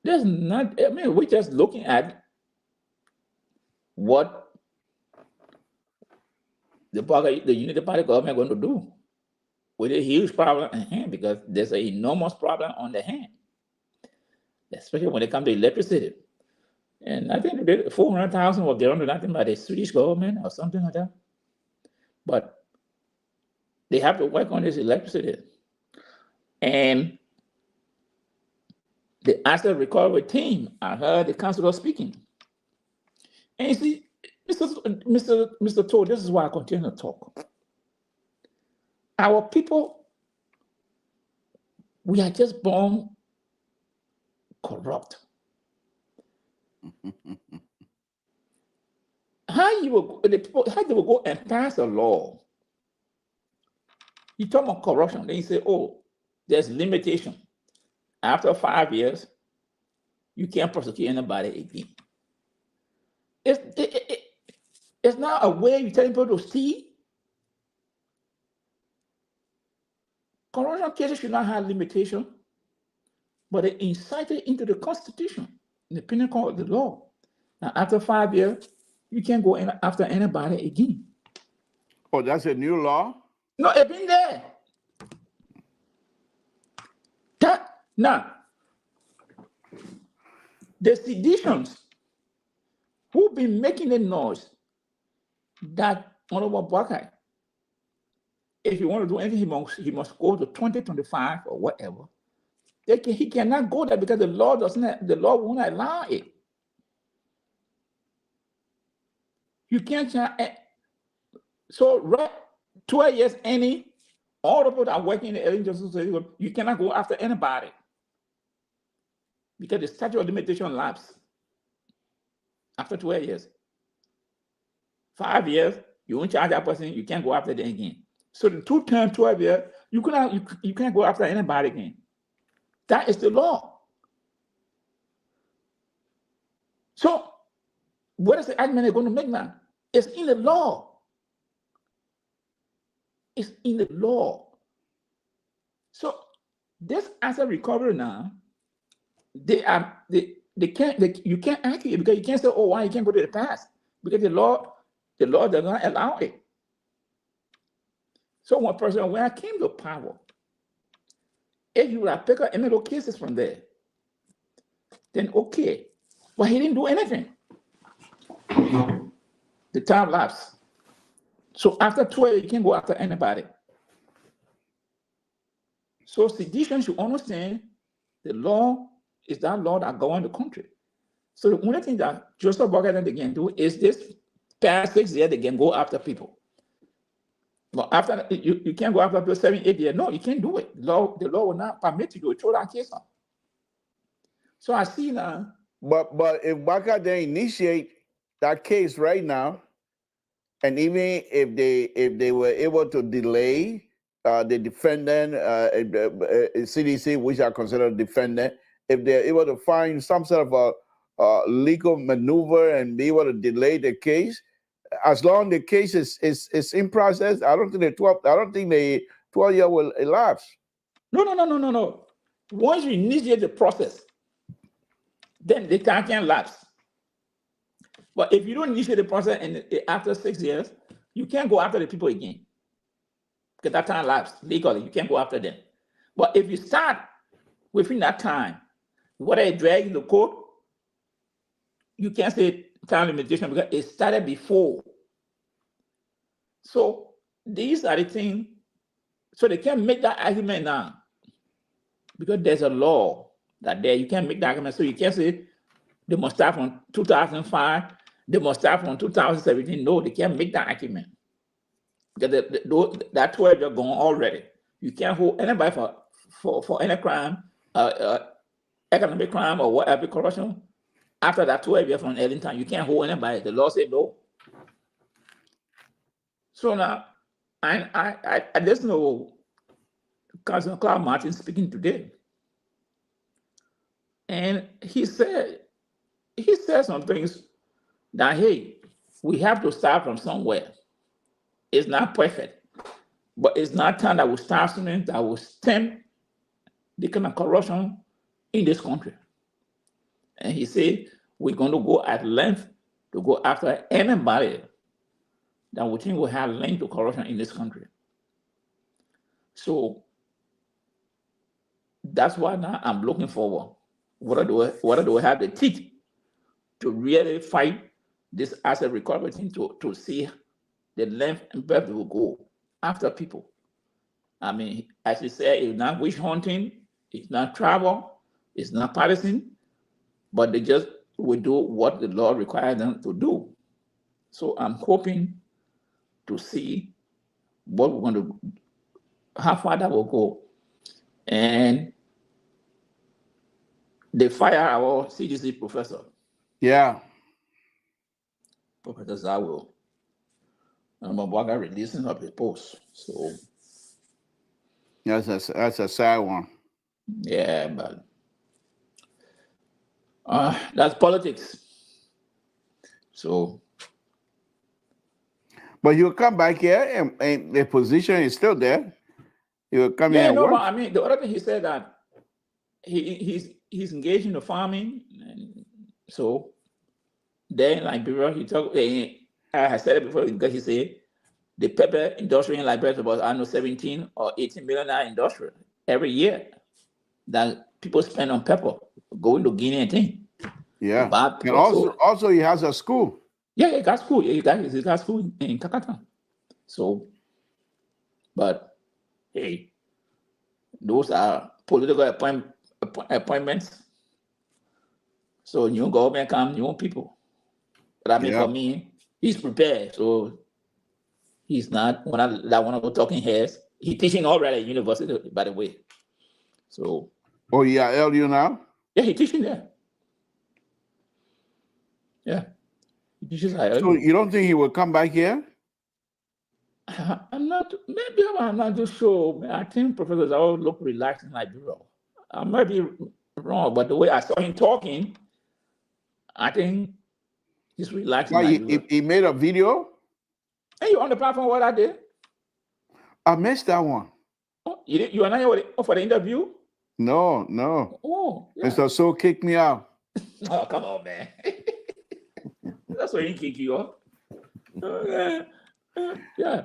there's not. I mean, we're just looking at what the Unity Party government going to do with a huge problem at hand, because there's an enormous problem on the hand, especially when it comes to electricity. And I think they did 400,000 was given to nothing by the Swedish government or something like that. But they have to work on this electricity. And the asset recovery team, I heard the councillor speaking. And you see, Mr. Todd, this is why I continue to talk. Our people, we are just born corrupt. How they will go and pass a law? You talk about corruption, then you say, oh, there's limitation. After 5 years, you can't prosecute anybody again. It's not a way you tell people to steal. Corruption cases should not have limitation, but they incited into the Constitution, in the penal code of the law. Now, after 5 years, you can't go after anybody again. Oh, that's a new law? No, it's been there. Now, the seditions who've been making the noise that Honorable Buckeye, if you want to do anything, he must go to 2025 or whatever. He cannot go there because the law won't allow it. You can't change. So right, 12 years, all the people that are working in the Ellen Justice Society, you cannot go after anybody because the statute of limitation lapses after 12 years. 5 years, you won't charge that person, you can't go after them again. So the 2 term, 12 years, you can't go after anybody again. That is the law. So what is the argument they're going to make now? It's in the law. It's in the law. So this asset recovery now, you can't argue it because you can't say, oh, why you can't go to the past? Because the law does not allow it. So when I came to power, if you would have picked up any of those cases from there, then okay. But he didn't do anything. The time lapsed. So after 12, you can't go after anybody. So sedition should understand the law is that law that governs the country. So the only thing that Joseph Boyka and they can do is this past 6 years, they can go after people. But after that, you can't go after people 7, 8 years. No, you can't do it. The law will not permit you to throw that case on. So I see now. But if Boyka they initiate that case right now, and even if they were able to delay the defendant, CDC, which are considered defendant, if they're able to find some sort of a legal maneuver and be able to delay the case, as long as the case is in process, I don't think the 12 year will elapse. No. Once you initiate the process, then the time can lapse. But if you don't initiate the process and after 6 years, you can't go after the people again. Because that time lapsed legally, you can't go after them. But if you start within that time, whether it drags in the court, you can't say time limitation because it started before. So these are the things, so they can't make that argument now because there's a law that there you can't make that argument. So you can't say they must start from 2005, they must start from 2017. No, they can't make that argument because that 12 years gone already. You can't hold anybody for any crime, economic crime or whatever, corruption. After that 12 years from any time, you can't hold anybody. The law said no. So now, I just know Councilor Clark Martin speaking today, and he said some things that, hey, we have to start from somewhere. It's not perfect, but it's not time that will start something that will stem the kind of corruption in this country. And he said, we're going to go at length to go after anybody that we think will have linked to corruption in this country. So that's why now I'm looking forward. What do we have the teeth to really fight this asset recovery thing to see the length and breadth will go after people? I mean, as you said, it's not witch hunting, it's not travel, it's not partisan, but they just will do what the law requires them to do. So I'm hoping to see what we're going to, how far that will go. And they fire our CDC professor. Yeah. Professor Zawo. And Mabuaga releasing up his post. So that's a sad one. Yeah, but that's politics. So but you'll come back here and the position is still there. You'll come here and work. But I mean, the other thing he said that he's engaged in the farming, and so then in Liberia he talked. I said it before because he said the pepper industry in Liberia is about, I don't know, 17 or 18 million industry every year that people spend on pepper, going to Guinea and things. Yeah. But And also, also he has a school. yeah, he got school. He got school in Kakata. So, but hey, those are political appointments. So new government come, new people. But I mean, Yeah. for me, he's prepared. So he's not one of the talking heads. He's teaching already at university, by the way. So. Oh, yeah, LU now? Yeah, he's teaching there. Yeah, he teaches at So LU. you don't think he will come back here? I'm not. Maybe I'm not too sure. I think professors all look relaxed in Liberia. I might be wrong, but the way I saw him talking, I think he's relaxed in Why, Liberia. he made a video? Hey, you on the platform? What I did? I missed that one. Oh, you are not here for the interview? No. Oh, yeah. Mr. So kicked me out. Oh, come on, man. That's why he kick you off. Yeah.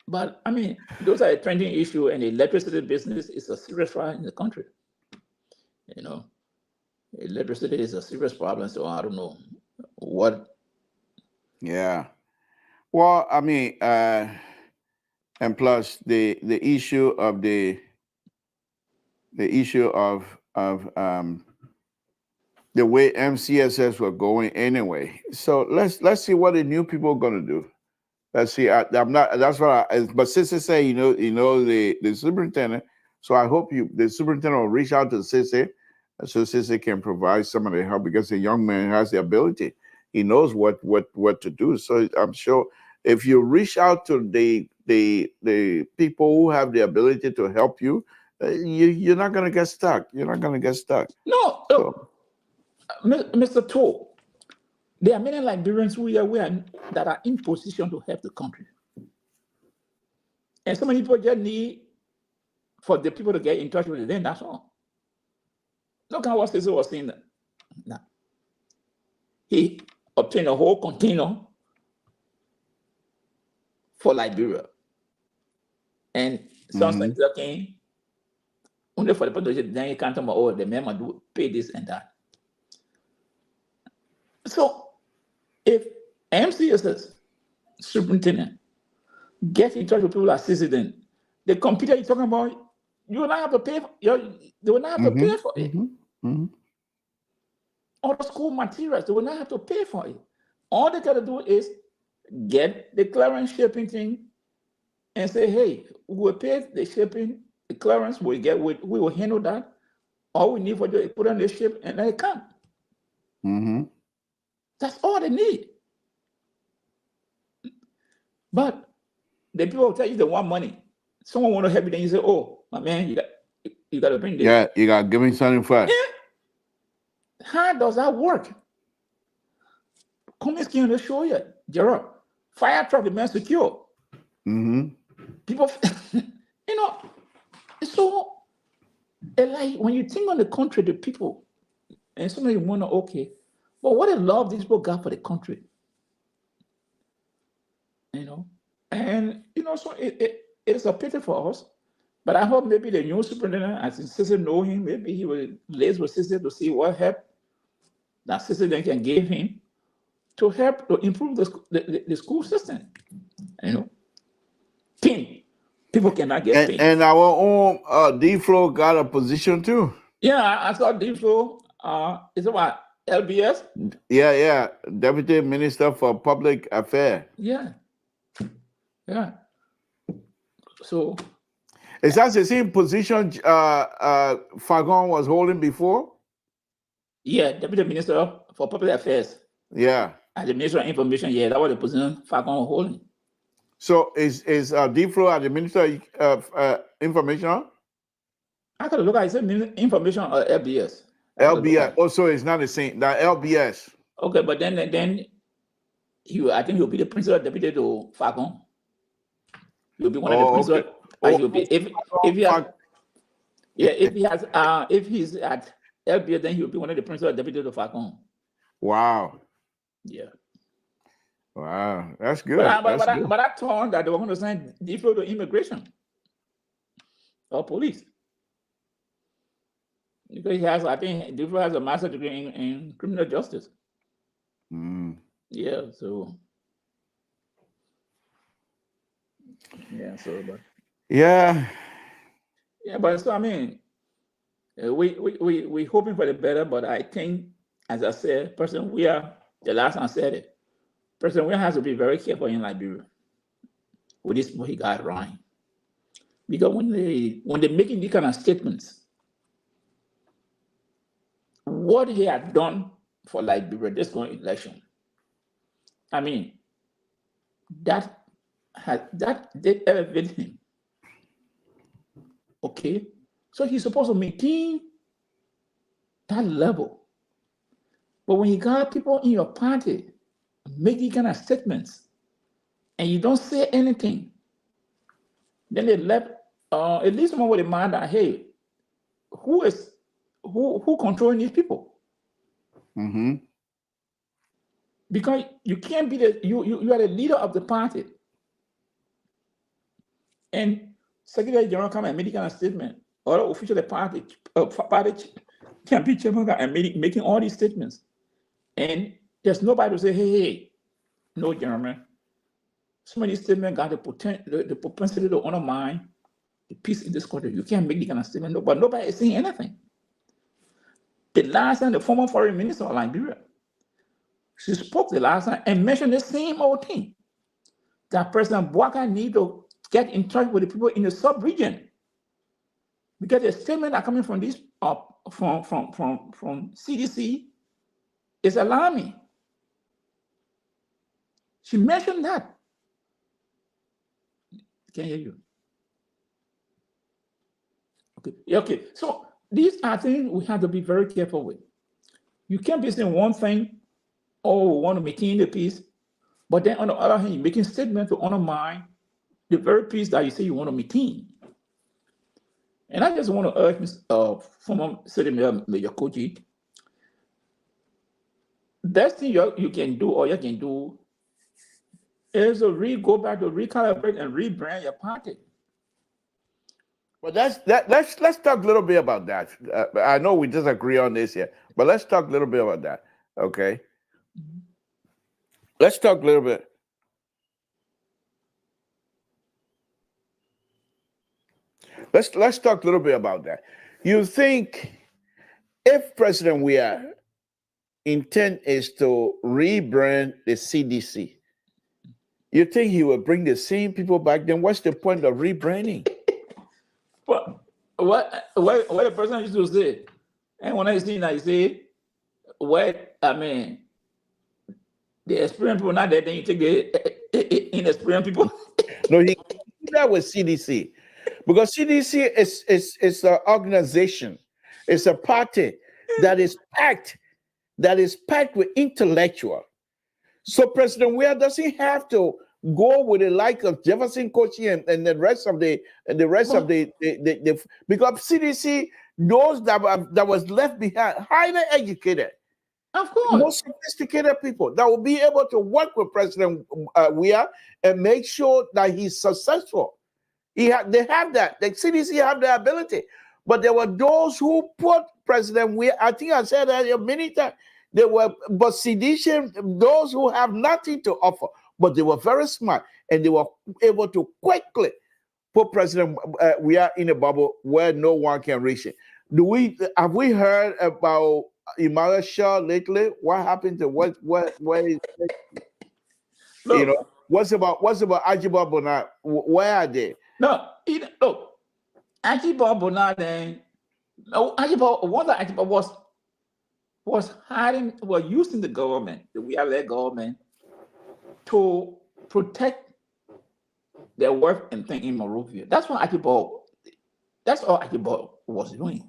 But I mean, those are a trending issue, and the electricity business is a serious problem in the country. You know, electricity is a serious problem. So I don't know what. Yeah. Well, I mean, and plus the issue of the way MCSS were going anyway. So let's see what the new people are gonna do. Let's see. I'm not. That's what. But Sissy say, you know, the superintendent. So I hope the superintendent will reach out to Sissy, so Sissy can provide some of the help, because the young man has the ability. He knows what to do. So I'm sure if you reach out to the people who have the ability to help you, you're not gonna get stuck. You're not gonna get stuck. No, So, Mr. Toll, there are many Liberians that are in position to help the country. And so many people just need for the people to get in touch with them, that's all. Look at what Cesar was saying. Now, he obtained a whole container for Liberia. And Samson came only for the project, then he can't tell me, oh, the member do pay this and that. So if MCSS superintendent gets in touch with people like Citizen, the computer you're talking about, you will not have to pay for they will not have to pay for it. All the school materials, they will not have to pay for it. All they gotta do is get the clearance shipping thing and say, hey, we will pay the shipping, the clearance we will handle that. All we need for you is put on the ship and then it come. That's all they need. But the people will tell you they want money. Someone want to help you, then you say, oh, my man, you got to bring this. Yeah, you got to give me something first. Yeah. How does that work? Come skin to show you, Gerald. Fire truck is man secure. People, you know, so like when you think on the country, the people, and somebody wonder, okay, but what a love these people got for the country, you know, and you know, so it's a pity for us. But I hope maybe the new superintendent, as his sister know him, maybe he will liaise with sister to see what help that sister then can give him to help to improve the school system. You know, people cannot get paid. And our own D-Flow got a position too. Yeah, I saw D-Flow. Is it what? LBS? Yeah. Deputy Minister for Public Affairs. Yeah. So is that the same position Fagon was holding before? Yeah, Deputy Minister for Public Affairs. Yeah. At the Minister of Information, yeah, that was the position Fagon was holding. So is D-Flow at the Minister of Information? I could look at it, Information or LBS. LBS. Also, it's not the same. That LBS. Okay, but then I think he'll be the principal deputy to Fagon. He'll be one of the principal. Okay. He'll be if he's at LBS, then he'll be one of the principal deputy to Fagon. Wow. Yeah. Wow, that's good. But I thought that they were going to send Defo to immigration or police. Because I think Defo has a master's degree in criminal justice. Yeah, so. Yeah, so, but. Yeah. Yeah, but so, I mean, we hoping for the better, but I think, as I said, President Weah, the last time I said it, President Weah has to be very careful in Liberia with this people he got running. Because when they're making these kind of statements, what he had done for Liberia this going election, I mean, that did elevate him. Okay, so he's supposed to maintain that level. But when you got people in your party making kind of statements and you don't say anything, then they left at least someone with a mind that, hey, who controlling these people? Because you can't be you are the leader of the party. And Secretary General come and make kind of statement, or official the party can be chairman and making all these statements. And there's nobody to say, hey, no, gentlemen. So many statements got the propensity to undermine the peace in this country. You can't make the kind of statement, but nobody is saying anything. The last time, the former foreign minister of Liberia, she spoke the last time and mentioned the same old thing, that President Bouaka need to get in touch with the people in the sub-region, because the statement are coming from this from CDC is alarming. She mentioned that. Can't hear you. Okay. So these are things we have to be very careful with. You can't be saying one thing, oh, we want to maintain the peace, but then on the other hand, you're making statements to undermine the very peace that you say you want to maintain. And I just want to urge former City Major Koji, best thing you can do, or you can do, is to go back to recalibrate and rebrand your party. Well, let's talk a little bit about that. I know we disagree on this here, but let's talk a little bit about that. Okay. Let's talk a little bit. Let's talk a little bit about that. You think if President Weah intent is to rebrand the CDC, you think he will bring the same people back? Then what's the point of rebranding? But what the person used to say, and when I see that, I say, the experienced people not there, then you take the inexperienced people. No, he did that with CDC, because CDC is an organization, it's a party that is packed with intellectual. So President Weah doesn't have to go with the like of Jefferson Kochi and the rest of the because CDC, those that was left behind, highly educated, of course, more sophisticated people that will be able to work with President Weah and make sure that he's successful. They have that. The CDC have the ability, but there were those who put President Weah. I think I said that many times. They were, but sedition, those who have nothing to offer, but they were very smart and they were able to quickly put President Weah in a bubble where no one can reach it. Have we heard about Emmanuel Shaw lately? What happened to where is you know? What's about Ajibor Bonat? Where are they? No, look, Ajibor Bonat. Ajibor was using the government, the Weah-led government, to protect their work and thing in Monrovia. That's what that's all Ajibor was doing.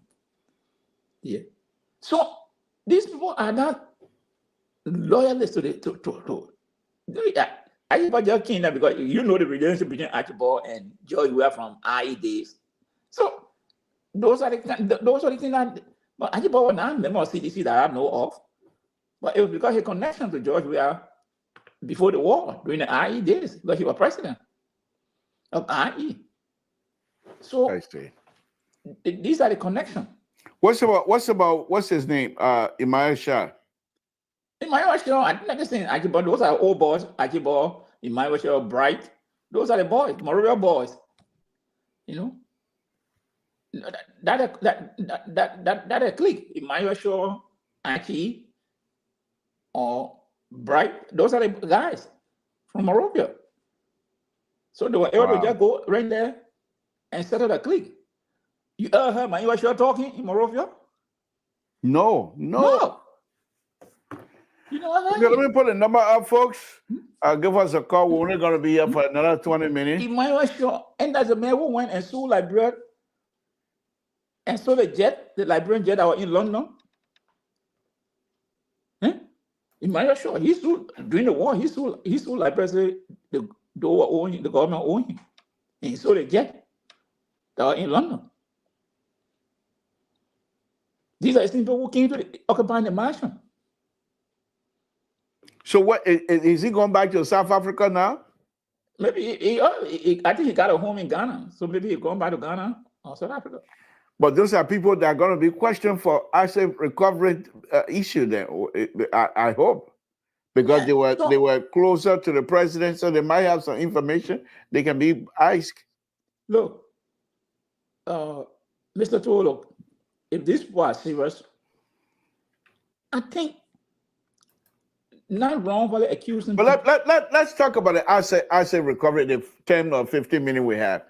Yeah. So these people are not loyalists to Ajibor just came there because you know the relationship between Ajibor and George Weah from IE days. So those are the things that. But Ajibor was not a member of CDC that I know of. But it was because his connection to George Weah before the war, during the IE days, because he was president of IE. So I see. These are the connections. What's his name? Imaya Shah. In my watch, I think this thing, Ajibor, those are old boys. Ajibor, in my watch, Bright. Those are the boys, Morovia boys. You know, that a clique. In my watch, Aki or Bright. Those are the guys from Morovia. So they were able to just go right there and set up a clique. You ever heard my watch talking in Morovia? No. You know what I Okay, mean? let me put the number up, folks. Give us a call. We're only going to be here for another 20 minutes. In my watch, and there's a man who went and sued Liberia and saw the jet, the Liberian jet that was in London. In my show, he sued during the war. He sued Liberia. The government owned him, and he sold the jet that was in London. These are the people who came to occupy the mansion. So what is he going back to South Africa now? Maybe I think he got a home in Ghana, so maybe he's going back to Ghana or South Africa. But those are people that are going to be questioned for asset recovery issue. Then I hope, because they were closer to the president, so they might have some information they can be asked. Look, Mr. Tolo, if this was serious, I think not wrong for the accusing. But let's talk about the asset recovery. The 10 or 15 minutes we have.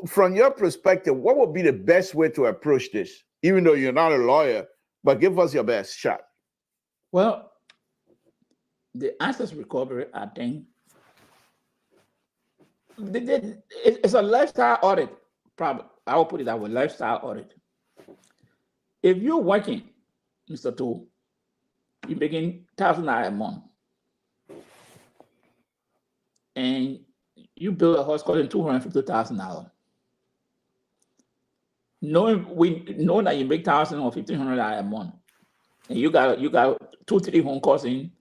From your perspective, what would be the best way to approach this? Even though you're not a lawyer, but give us your best shot. Well, the assets recovery, I think, it's a lifestyle audit. Probably, I will put it that way: lifestyle audit. If you're working, Mr. Tool, you're making $1,000 a month, and you build a house costing $250,000. Knowing that you make $1,000 or $1,500 a month, and you got 2-3 home costing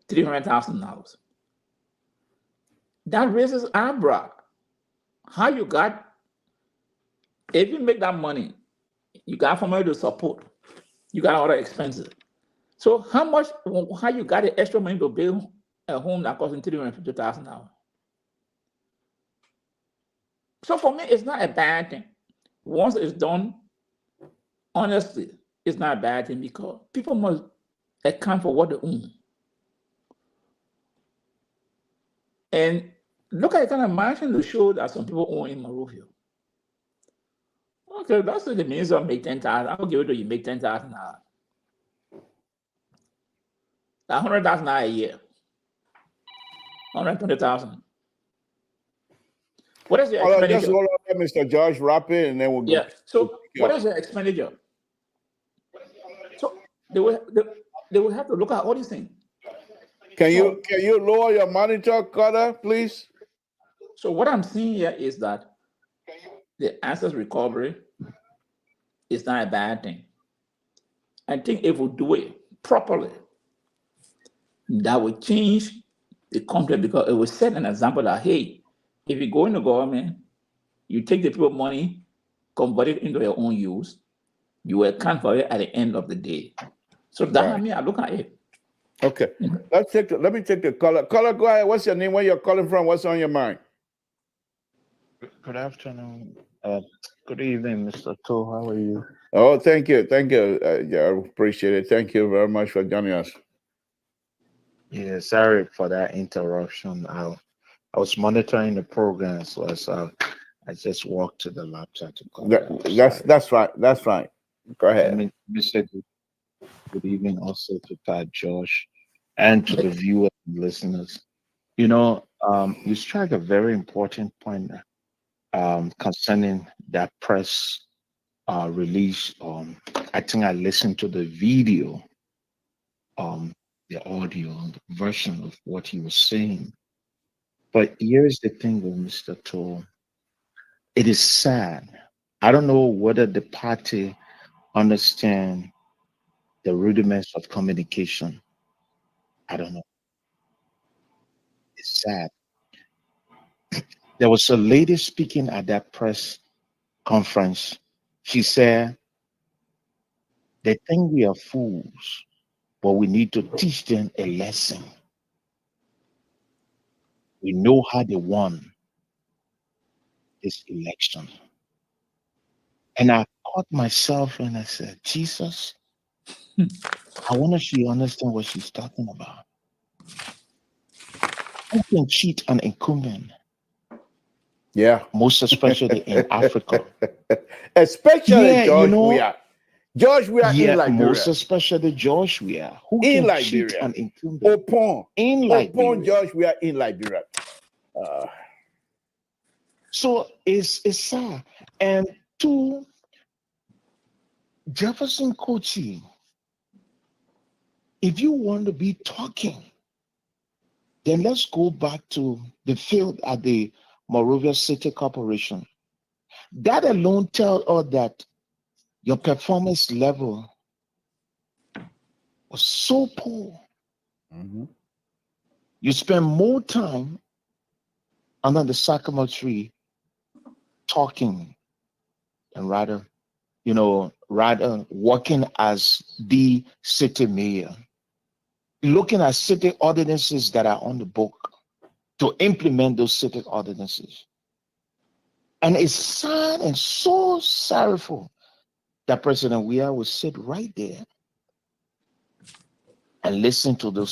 $300,000. That raises eyebrow. How you got? If you make that money, you got family to support. You got other expenses. So how you got the extra money to build a home that costing $350,000? So for me, it's not a bad thing. Once it's done, honestly, it's not a bad thing, because people must account for what they own. And look at the kind of mansion to show that some people own in Morovia. Okay, that's the minister make $10,000. I'm gonna give it to you, make $10,000. That's $100,000 a year. $120,000. What is your expenditure? Just hold on, Mr. George, wrap it, and then we'll go. Yeah. So what is your expenditure? So they will have to look at all these things. Can you lower your monitor, Carter, please? So what I'm seeing here is that the assets recovery is not a bad thing. I think if we do it properly, that will change the country, because it will set an example that, hey, if you go into government, you take the people money, convert it into your own use, you will account for it at the end of the day. So that's how I look at it. Okay. Let me take the caller. Caller, go ahead. What's your name? Where you're calling from? What's on your mind? Good afternoon. Good evening, Mr. To. How are you? Oh, thank you. Yeah, I appreciate it. Thank you very much for joining us. Yeah, sorry for that interruption. I was monitoring the program, so I just walked to the laptop to call. That's right. That's right. Go ahead. Let me say good evening also to Pat Josh and to the viewers and listeners. You know, you strike a very important point concerning that press release. I think I listened to the video, the audio, the version of what he was saying. But here's the thing with Mr. Toll. It is sad. I don't know whether the party understand the rudiments of communication. I don't know. It's sad. There was a lady speaking at that press conference. She said, they think we are fools, but we need to teach them a lesson. We know how they won this election. And I caught myself and I said, Jesus, I wonder if she understands what she's talking about. Who can cheat an incumbent? Yeah. Most especially in Africa. Especially Yeah, George, we are in yeah, Liberia. most especially George, we are. Who In can cheat Liberia. an incumbent? Upon Liberia. George, we are in Liberia. So it's sad. And to Jefferson Kochi, if you want to be talking, then let's go back to the field at the Monrovia City Corporation. That alone tells us that your performance level was so poor. Mm-hmm. You spend more time under the sycamore tree talking and rather working as the city mayor, looking at city ordinances that are on the book to implement those city ordinances. And it's sad and so sorrowful that President Weah will sit right there and listen to the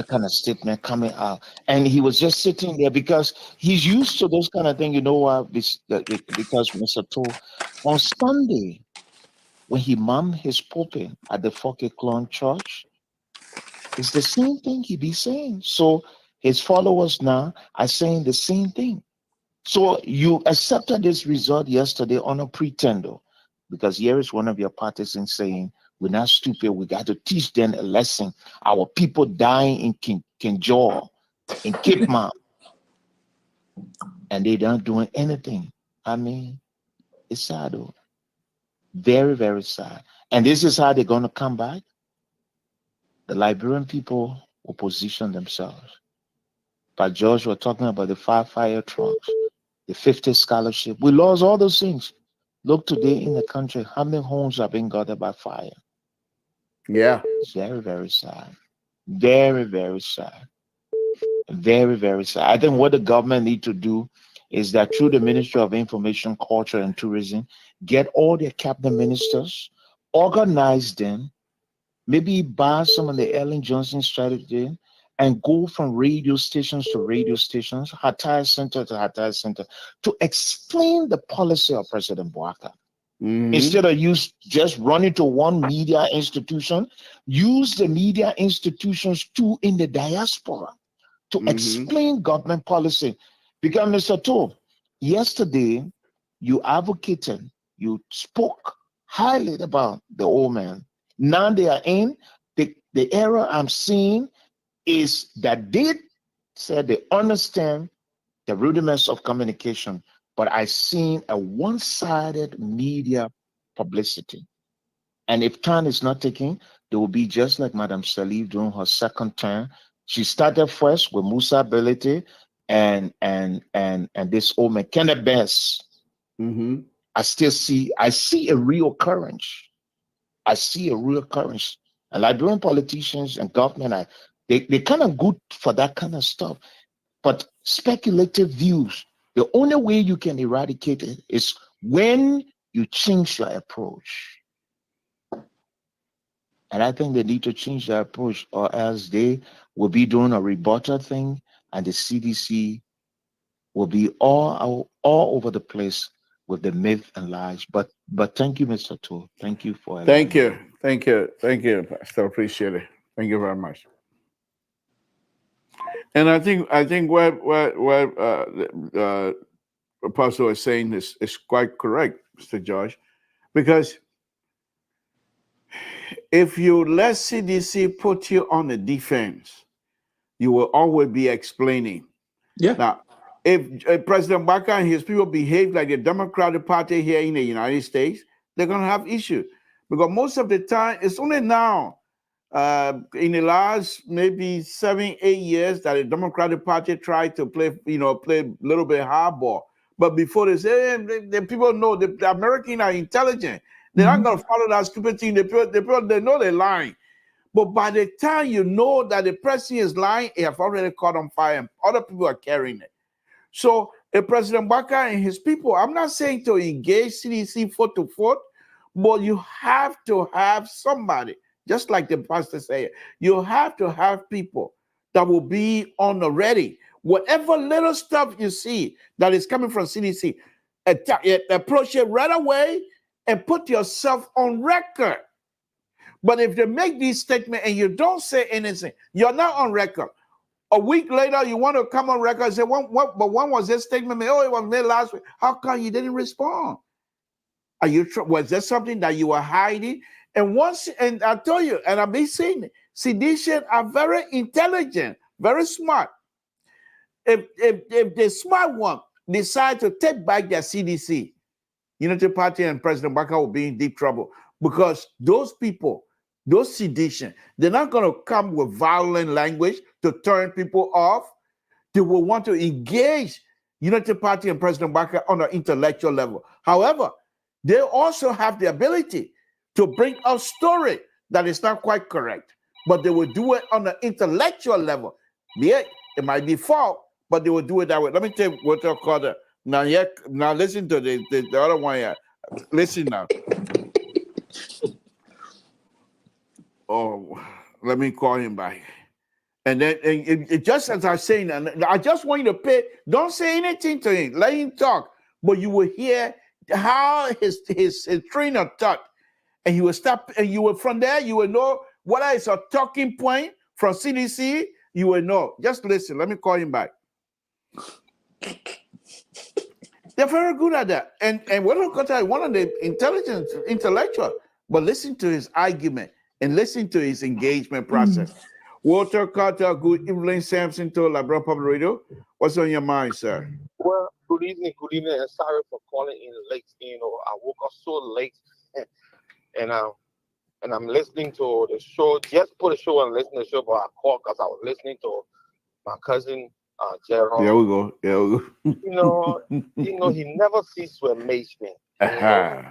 kind of statement coming out. And he was just sitting there because he's used to those kind of things. You know why? Because Mr. Toh, on Sunday, when he mummed his pulpit at the Foke Clone Church, it's the same thing he be saying. So his followers now are saying the same thing. So you accepted this result yesterday on a pretender, because here is one of your partisans saying, we're not stupid, we got to teach them a lesson. Our people dying in Kinjor, in Cape Mount, and they don't doing anything. I mean, it's sad though. Very, very sad. And this is how they're going to come back. The Liberian people will position themselves. But George, we're talking about the 5 fire trucks, the 50 scholarship. We lost all those things. Look today in the country, how many homes are being gutted by fire? Yeah. It's very, very sad. Very, very sad. Very, very sad. I think what the government need to do is that through the Ministry of Information, Culture, and Tourism, get all their cabinet ministers, organize them, maybe buy some of the Ellen Johnson strategy, and go from radio stations to radio stations, Hatay Center to Hatay Center, to explain the policy of President Bouaka. Mm-hmm. Instead of just running to one media institution, use the media institutions too in the diaspora to explain government policy. Because Mr. Toh, yesterday you advocated, you spoke highly about the old man. Now they are in the era I'm seeing is that they said they understand the rudiments of communication, but I've seen a one-sided media publicity. And if time is not taken, they will be just like Madam Salif during her second term. She started first with Musa Belete and this old man, Kenneth Bess. Mm-hmm. I see a reoccurrence. I see a reoccurrence. And Liberian politicians and government, they kind of good for that kind of stuff. But speculative views, the only way you can eradicate it is when you change your approach. And I think they need to change their approach, or else they will be doing a rebuttal thing, and the CDC will be all over the place with the myth and lies. But thank you, Mr. Toh. Thank you for Thank you, Pastor. Appreciate it. Thank you very much. And I think what Apostle is saying is quite correct, Mr. George, because if you let CDC put you on the defense, you will always be explaining. Yeah. Now, if President Bouaka and his people behave like the Democratic Party here in the United States, they're going to have issues. Because most of the time, it's only now in the last maybe 7-8 years that the Democratic Party tried to play a little bit hardball. But before they say, the people know the Americans are intelligent. They're not going to follow that stupid thing. They know they're lying. But by the time you know that the president is lying, it have already caught on fire and other people are carrying it. So President Baka and his people, I'm not saying to engage CDC foot to foot, but you have to have somebody, just like the pastor said, you have to have people that will be on the ready. Whatever little stuff you see that is coming from CDC, approach it right away and put yourself on record. But if they make these statements and you don't say anything, you're not on record. A week later, you want to come on record and say, but when was this statement made? Oh, it was made last week. How come you didn't respond? Was there something that you were hiding? And I tell you, and I've been saying it, Seditians are very intelligent, very smart. If the smart one decide to take back their CDC, Unity Party and President Baka will be in deep trouble, because those people, those sedition, they're not going to come with violent language to turn people off. They will want to engage Unity Party and President Baka on an intellectual level. However, they also have the ability to bring a story that is not quite correct, but they will do it on an intellectual level. Yeah, it might be false, but they will do it that way. Let me tell you what they'll call it. Now listen to the other one here. Listen now. Oh, let me call him back. And then it just as I was saying, I just want you to pay. Don't say anything to him. Let him talk. But you will hear how his train of thought, and he will stop. And you will from there you will know whether it's a talking point from CDC. You will know. Just listen. Let me call him back. They're very good at that. And one of the intellectual. But listen to his argument and listen to his engagement process. Walter Carter, good evening. Samson to Liberian Public Radio. What's on your mind, sir? Well, good evening, and sorry for calling in late. I woke up so late, and I'm listening to the show. Just put a show and listen to the show, but I called because I was listening to my cousin Gerald. There we go. He never ceases to amaze me. Uh-huh.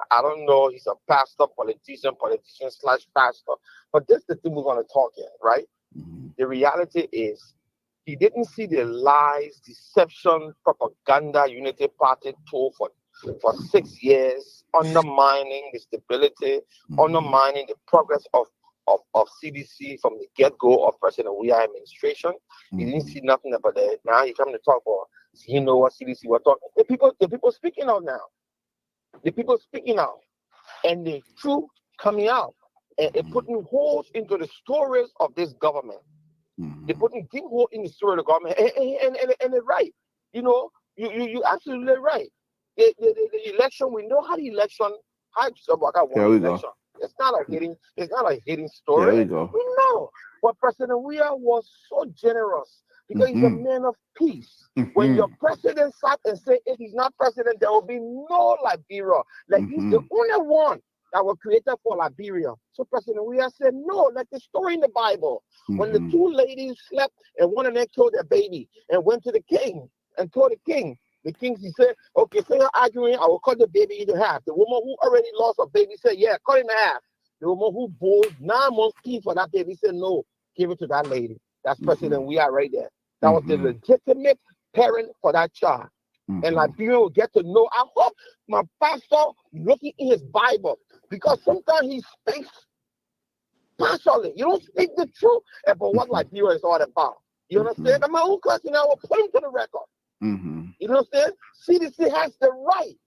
I don't know. He's a politician / pastor. But this is the thing we're going to talk here, right? Mm-hmm. The reality is he didn't see the lies, deception, propaganda Unity Party told for 6 years, undermining the stability, undermining the progress of CDC from the get-go of President Weah administration. He didn't see nothing about that. Now he's coming to talk about, what CDC were talking. The people speaking out now. The people speaking out, and the truth coming out, and putting holes into the stories of this government. They're putting deep holes in the story of the government, and they're right. You absolutely right. The election, we know how the election. There we go. It's not a hidden story. There we go. We know, but President Weah was so generous. Because he's a man of peace. When your president sat and said, if he's not president, there will be no Liberia. He's the only one that was created for Liberia. So President Weah said, no, like the story in the Bible. When the two ladies slept and one of them killed their baby and went to the king and told the king, he said, okay, so you're arguing, I will cut the baby into half. The woman who already lost her baby said, yeah, cut it in half. The woman who bore 9 months teeth for that baby said, no, give it to that lady. That's President Weah right there. That was the legitimate parent for that child. And Liberia will get to know. I hope my pastor looking in his Bible, because sometimes he speaks partially. You don't speak the truth about what Liberia is all about. You understand? And my own question, I will put him to the record. You understand? CDC has the right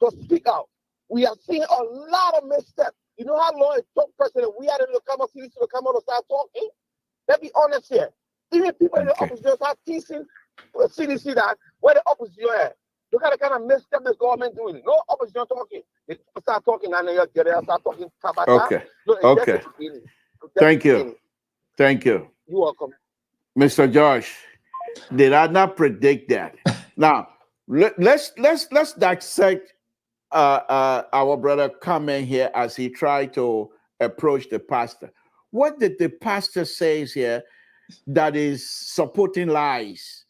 to speak out. We are seeing a lot of missteps. You know how long it took President Weah to come out, CDC to come out and start talking? Let's be honest here. Even people in the opposition start teasing CDC that where the opposition at. Look at the kind of misstep the government doing. No opposition talking. They start talking and they start talking. Okay. Okay. Thank you. Thank you. You're welcome. Mr. Josh, did I not predict that? Now, let's dissect our brother comment here as he tried to approached the pastor. What did the pastor say here that is supporting lies?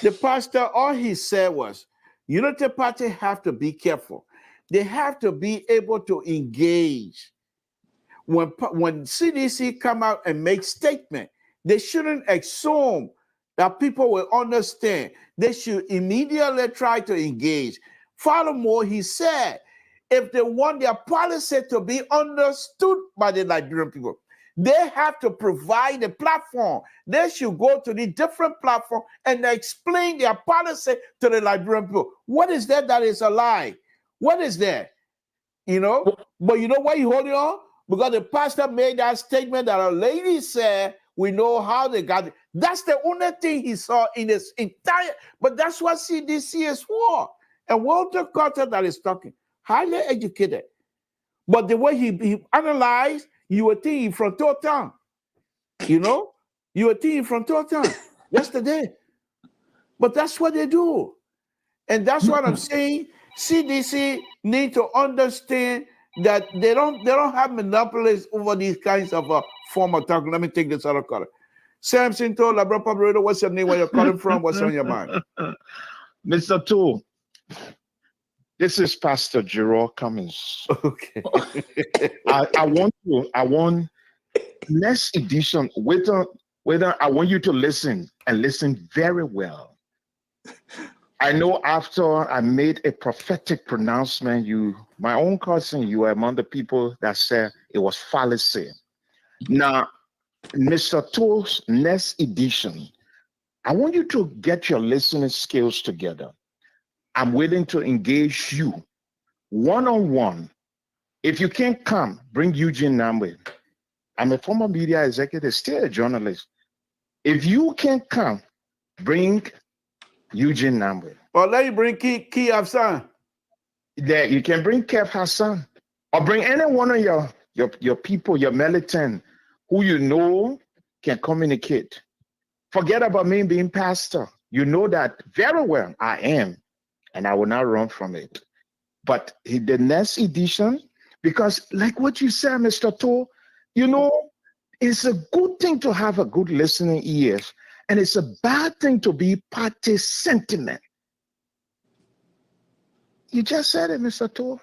The pastor, all he said was, Unity Party have to be careful. They have to be able to engage. When CDC come out and make statement, they shouldn't assume that people will understand. They should immediately try to engage. Furthermore, he said, if they want their policy to be understood by the Liberian people, they have to provide a platform. They should go to the different platform and explain their policy to the Liberian people. What is that is a lie? What is that? You know? But you know why you holding on? Because the pastor made that statement that a lady said, we know how they got it. That's the only thing he saw in his entire, but that's what CDC is for. And Walter Carter that is talking, highly educated. But the way he analyzed, you were thinking from total, you know? You were thinking from total yesterday. But that's what they do. And that's what I'm saying. CDC need to understand that they don't have monopolies over these kinds of form of talk. Let me take this other color. Samson to Liberian Public Radio, what's your name? Where you're calling from? What's on your mind? Mr. Tool, this is Pastor Gerald Cummings. Okay. I want next edition, whether I want you to listen and listen very well. I know after I made a prophetic pronouncement, my own cousin, you were among the people that said it was fallacy. Now, Mr. Tool's next edition, I want you to get your listening skills together. I'm willing to engage you one-on-one. If you can't come, bring Eugene Namwe. I'm a former media executive, still a journalist. If you can't come, bring Eugene Namwe. Or let you bring Key Hassan. There, you can bring Kev Hassan, or bring any one of your people, your militant, who you know can communicate. Forget about me being pastor. You know that very well I am, and I will not run from it. But the next edition, because like what you said, Mr. Toll, you know, it's a good thing to have a good listening ears, and it's a bad thing to be party sentiment. You just said it, Mr. Toll.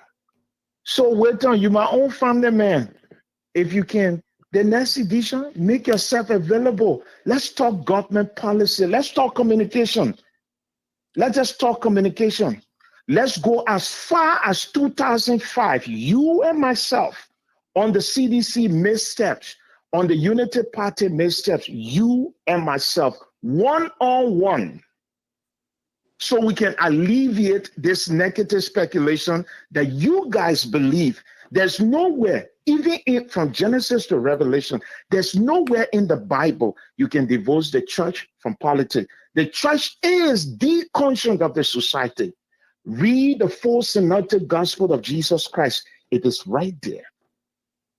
So wait on you, my own family man. If you can, the next edition, make yourself available. Let's talk government policy. Let's talk communication. Let's just talk communication. Let's go as far as 2005, you and myself, on the CDC missteps, on the Unity Party missteps, you and myself, one-on-one, so we can alleviate this negative speculation that you guys believe. There's nowhere, even from Genesis to Revelation, there's nowhere in the Bible you can divorce the church from politics. The church is the conscience of the society. Read the full synoptic gospel of Jesus Christ. It is right there.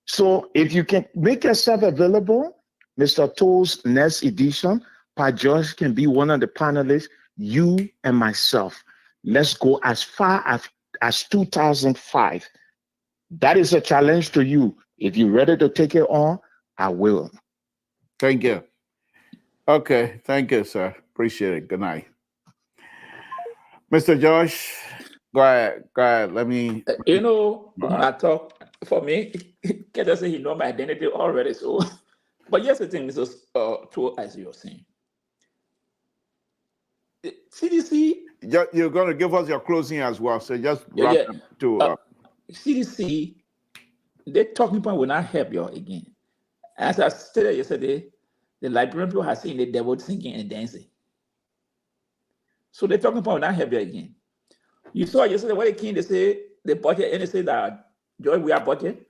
So if you can make yourself available, Mr. Toll's next edition, Pa George can be one of the panelists, you and myself. Let's go as far as 2005. That is a challenge to you. If you're ready to take it on, I will. Thank you. Okay, thank you, sir. Appreciate it. Good night. Mr. Josh, go ahead. Let me. You know, I talk, for me, can I say he know my identity already, so. But here's the thing, Mr. Tool, as you're saying. CDC. You're going to give us your closing as well, so just wrap up to. CDC, the talking point will not help you again. As I stated yesterday, the Liberian people have seen the devil singing and dancing. So the talking point will not help you again. You saw yesterday when they came, they say the budget, and they say that, Joy, we are budget.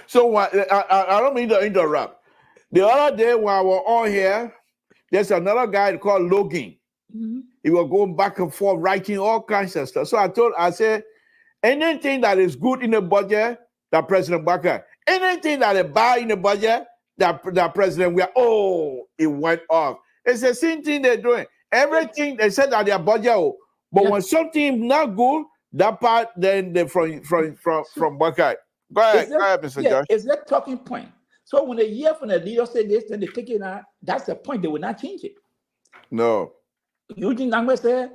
So I don't mean to interrupt. The other day when I was on here, there's another guy called Logan. Mm-hmm. He was going back and forth writing all kinds of stuff. So I said, anything that is good in the budget, that President Baker, anything that is bad in the budget, that President, it went off. It's the same thing they're doing. Everything they said that their budget, But when something not good, that part then they from Buckeye. Go ahead, Mr. Josh. It's that talking point. So when they hear from the leader say this, then they take it out. That's the point. They will not change it. No. Eugene Nangwe said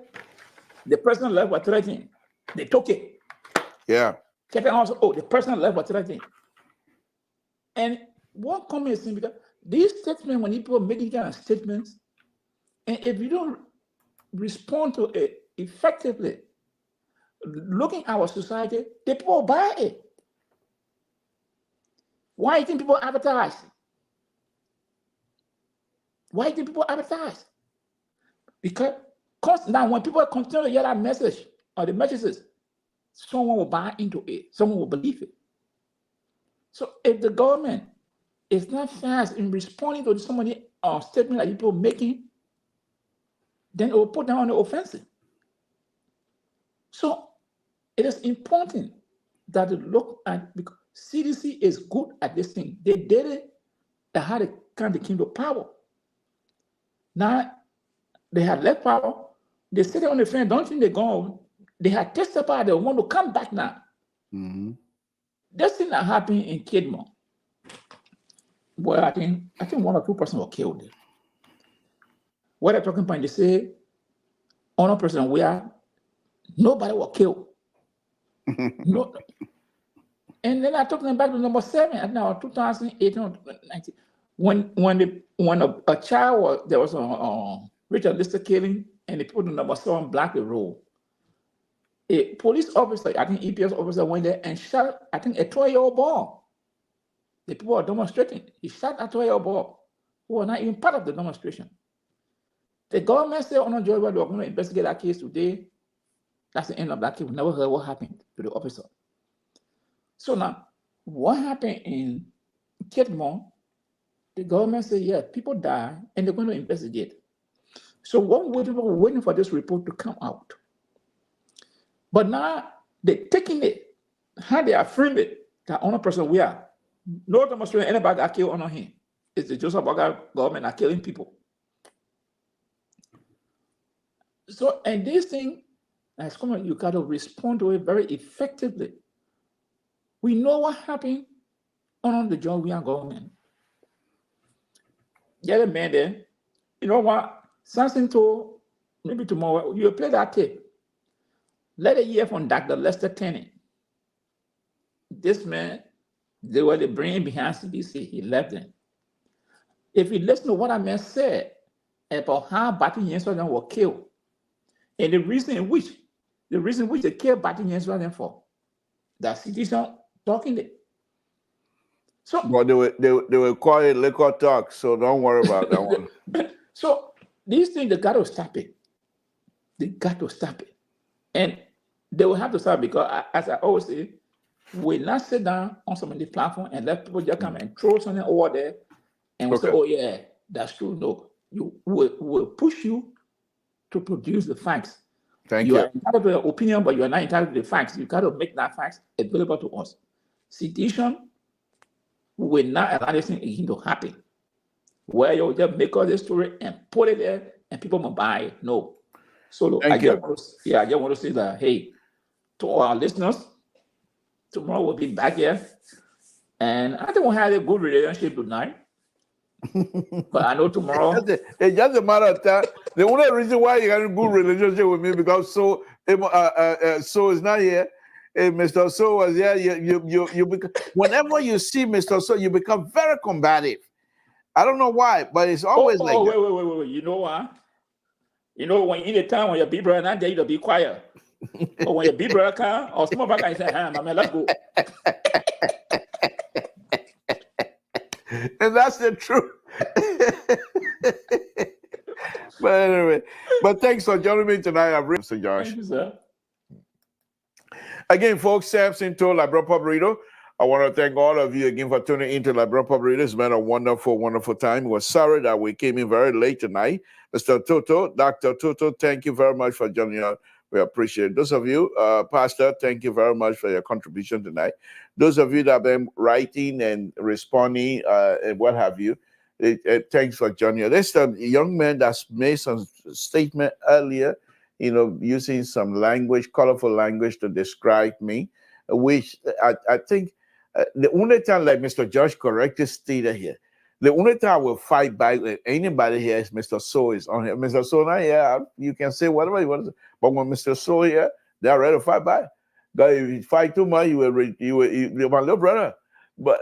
the president left was threatening. They took it. Yeah. Captain also, the president left was threatening. And one comment is because these statements, when people make these kind of statements, and if you don't respond to it effectively, looking at our society, the people buy it. Why do you think people advertise? Why do you think people advertise? Because now when people continue to hear that message or the messages, someone will buy into it, someone will believe it. So if the government is not fast in responding to somebody statement that people making, then it will put them on the offensive. So it is important that you look at, because CDC is good at this thing. They did it at how they kind of came to power. Now they had left power. They sit on the fence. Don't think they're gone. They had testified they want to come back now. Mm-hmm. This thing that happened in Kidmore, well, I think 1 or 2 persons were killed there. What they're talking about, they say, honor person, nobody was killed. No. And then I took them back to number 7, now 2018 or 2019. When a child there was a Richard Lister killing, and they put the number 7 block the road. A police officer, I think EPS officer, went there and shot, I think, a 12-year-old boy. The people were demonstrating. He shot a 12-year-old boy who was not even part of the demonstration. The government said, "Oh no, George, we're going to investigate that case today." That's the end of that case. We never heard what happened to the officer. So now, what happened in Kidmore? The government said, "Yeah, people die, and they're going to investigate." So people were waiting for this report to come out. But now they're taking it, how they are framing it, that honor person no demonstration anybody got killed on him. It's the Joseph Boga government are killing people. So, and this thing has come, you got to respond to it very effectively. We know what happened on the Georgian government. The other man there, you know what? Samson told, maybe tomorrow, you play that tape. Let it hear from Dr. Lester Tenney. This man, they were the brain behind CDC. He left them. If you listen to what that man said about how Bati Yenswaden were killed, and the reason which they killed Bati Yenswaden for, that CDC talking it. So, but they were quiet liquor talk, so don't worry about that one. So these things, they got to stop it. They got to stop it. And they will have to stop, because as I always say, we not sit down on some of the platform and let people just come and throw something over there and we say, "Oh yeah, that's true." No, will push you to produce the facts. Thank you. You are entitled to your opinion, but you are not entitled to the facts. You got to make that facts available to us. Citation will not allow this thing again to happen, where you just make all this story and put it there and people will buy it. No. So I just want to say that, hey, to all our listeners, tomorrow we'll be back here, and I think we'll have a good relationship tonight. But I know tomorrow. It's just a matter of time. The only reason why you got a good relationship with me, because So is not here. Mr. So was here. You whenever you see Mr. So, you become very combative. I don't know why, but it's always like that. Wait. You know what? You know, when in the time when your big brother not there, you to be quiet. But when your big brother come, or small brother say, "Hey, man, let's go." And that's the truth. But anyway, thanks for joining me tonight. I've written, Mr. Josh. Thank you, sir. Again, folks, Samson to Liberian Pub Radio. I want to thank all of you again for tuning into Liberian Pub Radio. It's been a wonderful, wonderful time. We're sorry that we came in very late tonight. Mr. Toto, Dr. Toto, thank you very much for joining us. We appreciate it. Those of you, Pastor, thank you very much for your contribution tonight. Those of you that have been writing and responding and what have you, thanks for joining us. There's a young man that's made some statement earlier, using some language, colorful language to describe me, which I think the only time, like Mr. Josh correctly stated here, the only time I will fight back with anybody here is Mr. So is on here. Mr. So now, yeah, you can say whatever you want to say, but when Mr. So here, they're ready to fight back. But if you fight too much, you're my little brother. But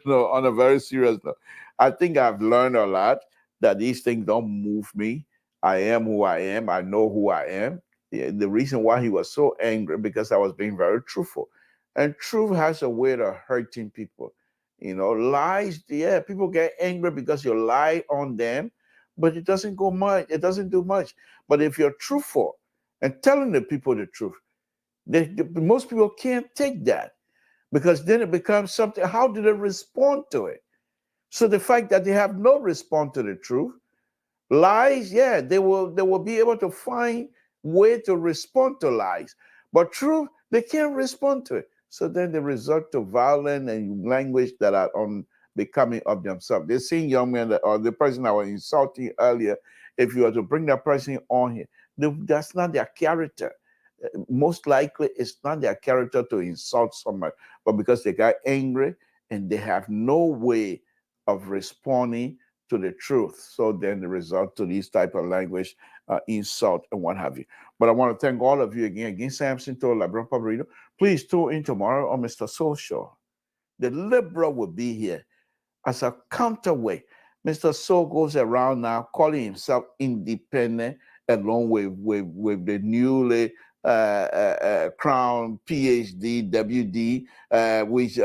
no, on a very serious note, I think I've learned a lot that these things don't move me. I am who I am. I know who I am. The reason why he was so angry, because I was being very truthful. And truth has a way of hurting people. Lies, yeah, people get angry because you lie on them, but it doesn't go much. It doesn't do much. But if you're truthful and telling the people the truth, most people can't take that, because then it becomes something. How do they respond to it? So the fact that they have no response to the truth, lies, yeah, they will be able to find way to respond to lies, but truth, they can't respond to it. So then they resort to violence and language that are becoming of themselves. They're seeing young men or the person I was insulting earlier. If you were to bring that person on here, that's not their character. Most likely, it's not their character to insult someone, but because they got angry and they have no way of responding to the truth. So then the result to these type of language, insult and what have you. But I want to thank all of you again. Samson told Liberian Public Radio. Please tune in tomorrow on Mr. Soul Show. The liberal will be here as a counterweight. Mr. Soul goes around now calling himself independent, along with the newly crowned PhD, WD, which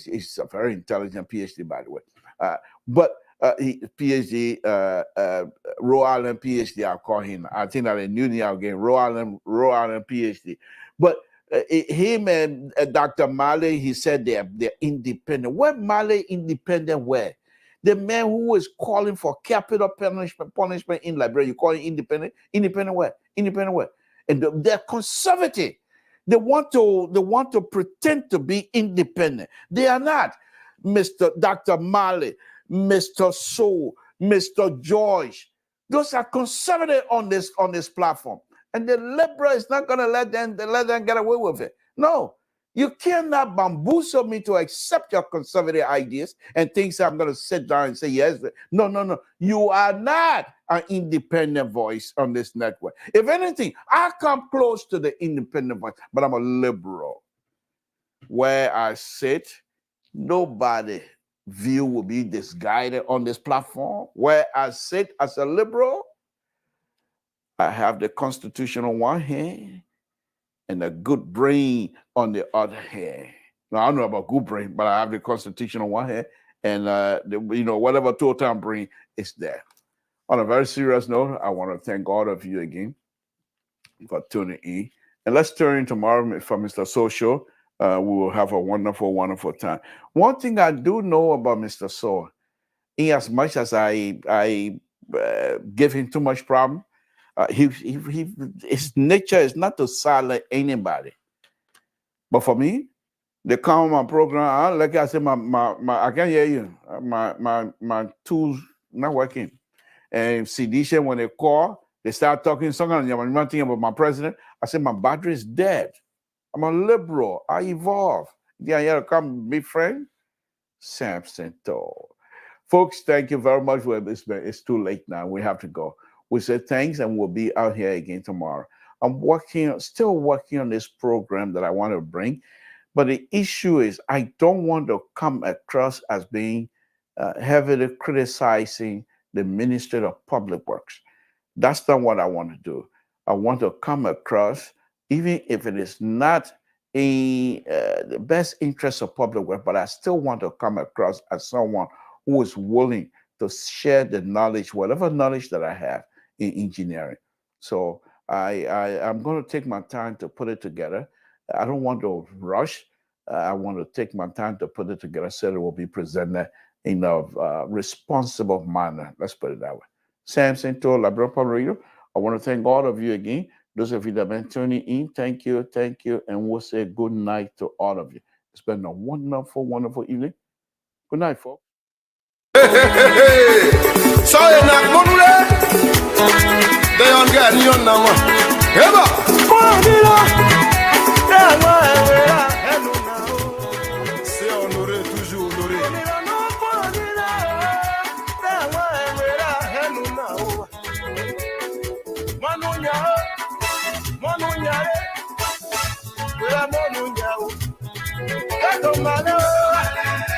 is a very intelligent PhD, by the way. But PhD, Rhode Island PhD, I'll call him. I think that in New York again, Rhode Island PhD. But him and Dr. Malley, he said they're independent. Where Malley independent where? The man who is calling for capital punishment in Liberia, you call him independent? Independent where? Independent where? And they're conservative. They want to pretend to be independent. They are not. Dr. Malley, Mr. Soul, Mr. George, those are conservative on this platform. And the liberal is not going to let them get away with it. No, you cannot bamboozle me to accept your conservative ideas and think I'm going to sit down and say yes. No. You are not an independent voice on this network. If anything, I come close to the independent voice, but I'm a liberal. Where I sit, nobody view will be misguided on this platform. Where I sit as a liberal, I have the Constitution on one hand and a good brain on the other hand. Now, I don't know about good brain, but I have the Constitution on one hand and whatever total brain is there. On a very serious note, I want to thank all of you again for tuning in. And let's turn in tomorrow for Mr. Social. We will have a wonderful, wonderful time. One thing I do know about Mr. So, in as much as I give him too much problem, his nature is not to silence anybody. But for me, they come on my program, like I said, I can't hear you. My tools not working. And Sedisha, when they call, they start talking something about my president. I said, my battery is dead. I'm a liberal. I evolve. Yeah, you come be friend. Samson told. Folks, thank you very much. It's too late now. We have to go. We say thanks, and we'll be out here again tomorrow. I'm still working on this program that I want to bring. But the issue is I don't want to come across as being heavily criticizing the Ministry of Public Works. That's not what I want to do. I want to come across, even if it is not in the best interest of public work, but I still want to come across as someone who is willing to share the knowledge, whatever knowledge that I have in engineering. So I'm going to take my time to put it together. I don't want to rush. I want to take my time to put it together so it will be presented in a responsible manner. Let's put it that way. Samson told Liberian Public Radio. I want to thank all of you again. Those of you that have been tuning in, thank you, and we'll say good night to all of you. It's been a wonderful, wonderful evening. Good night, folks. Hey. C'est honoré, toujours honoré.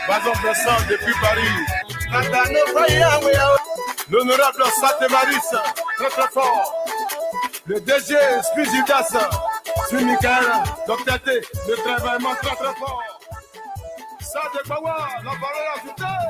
Bazon Blessant depuis Paris. L'honorable Saté-Maris, très très fort. Le DG Spizidas, sur Michael, Dr. T, le travaillement très très fort. Ça de Bawa, la parole ajoutée.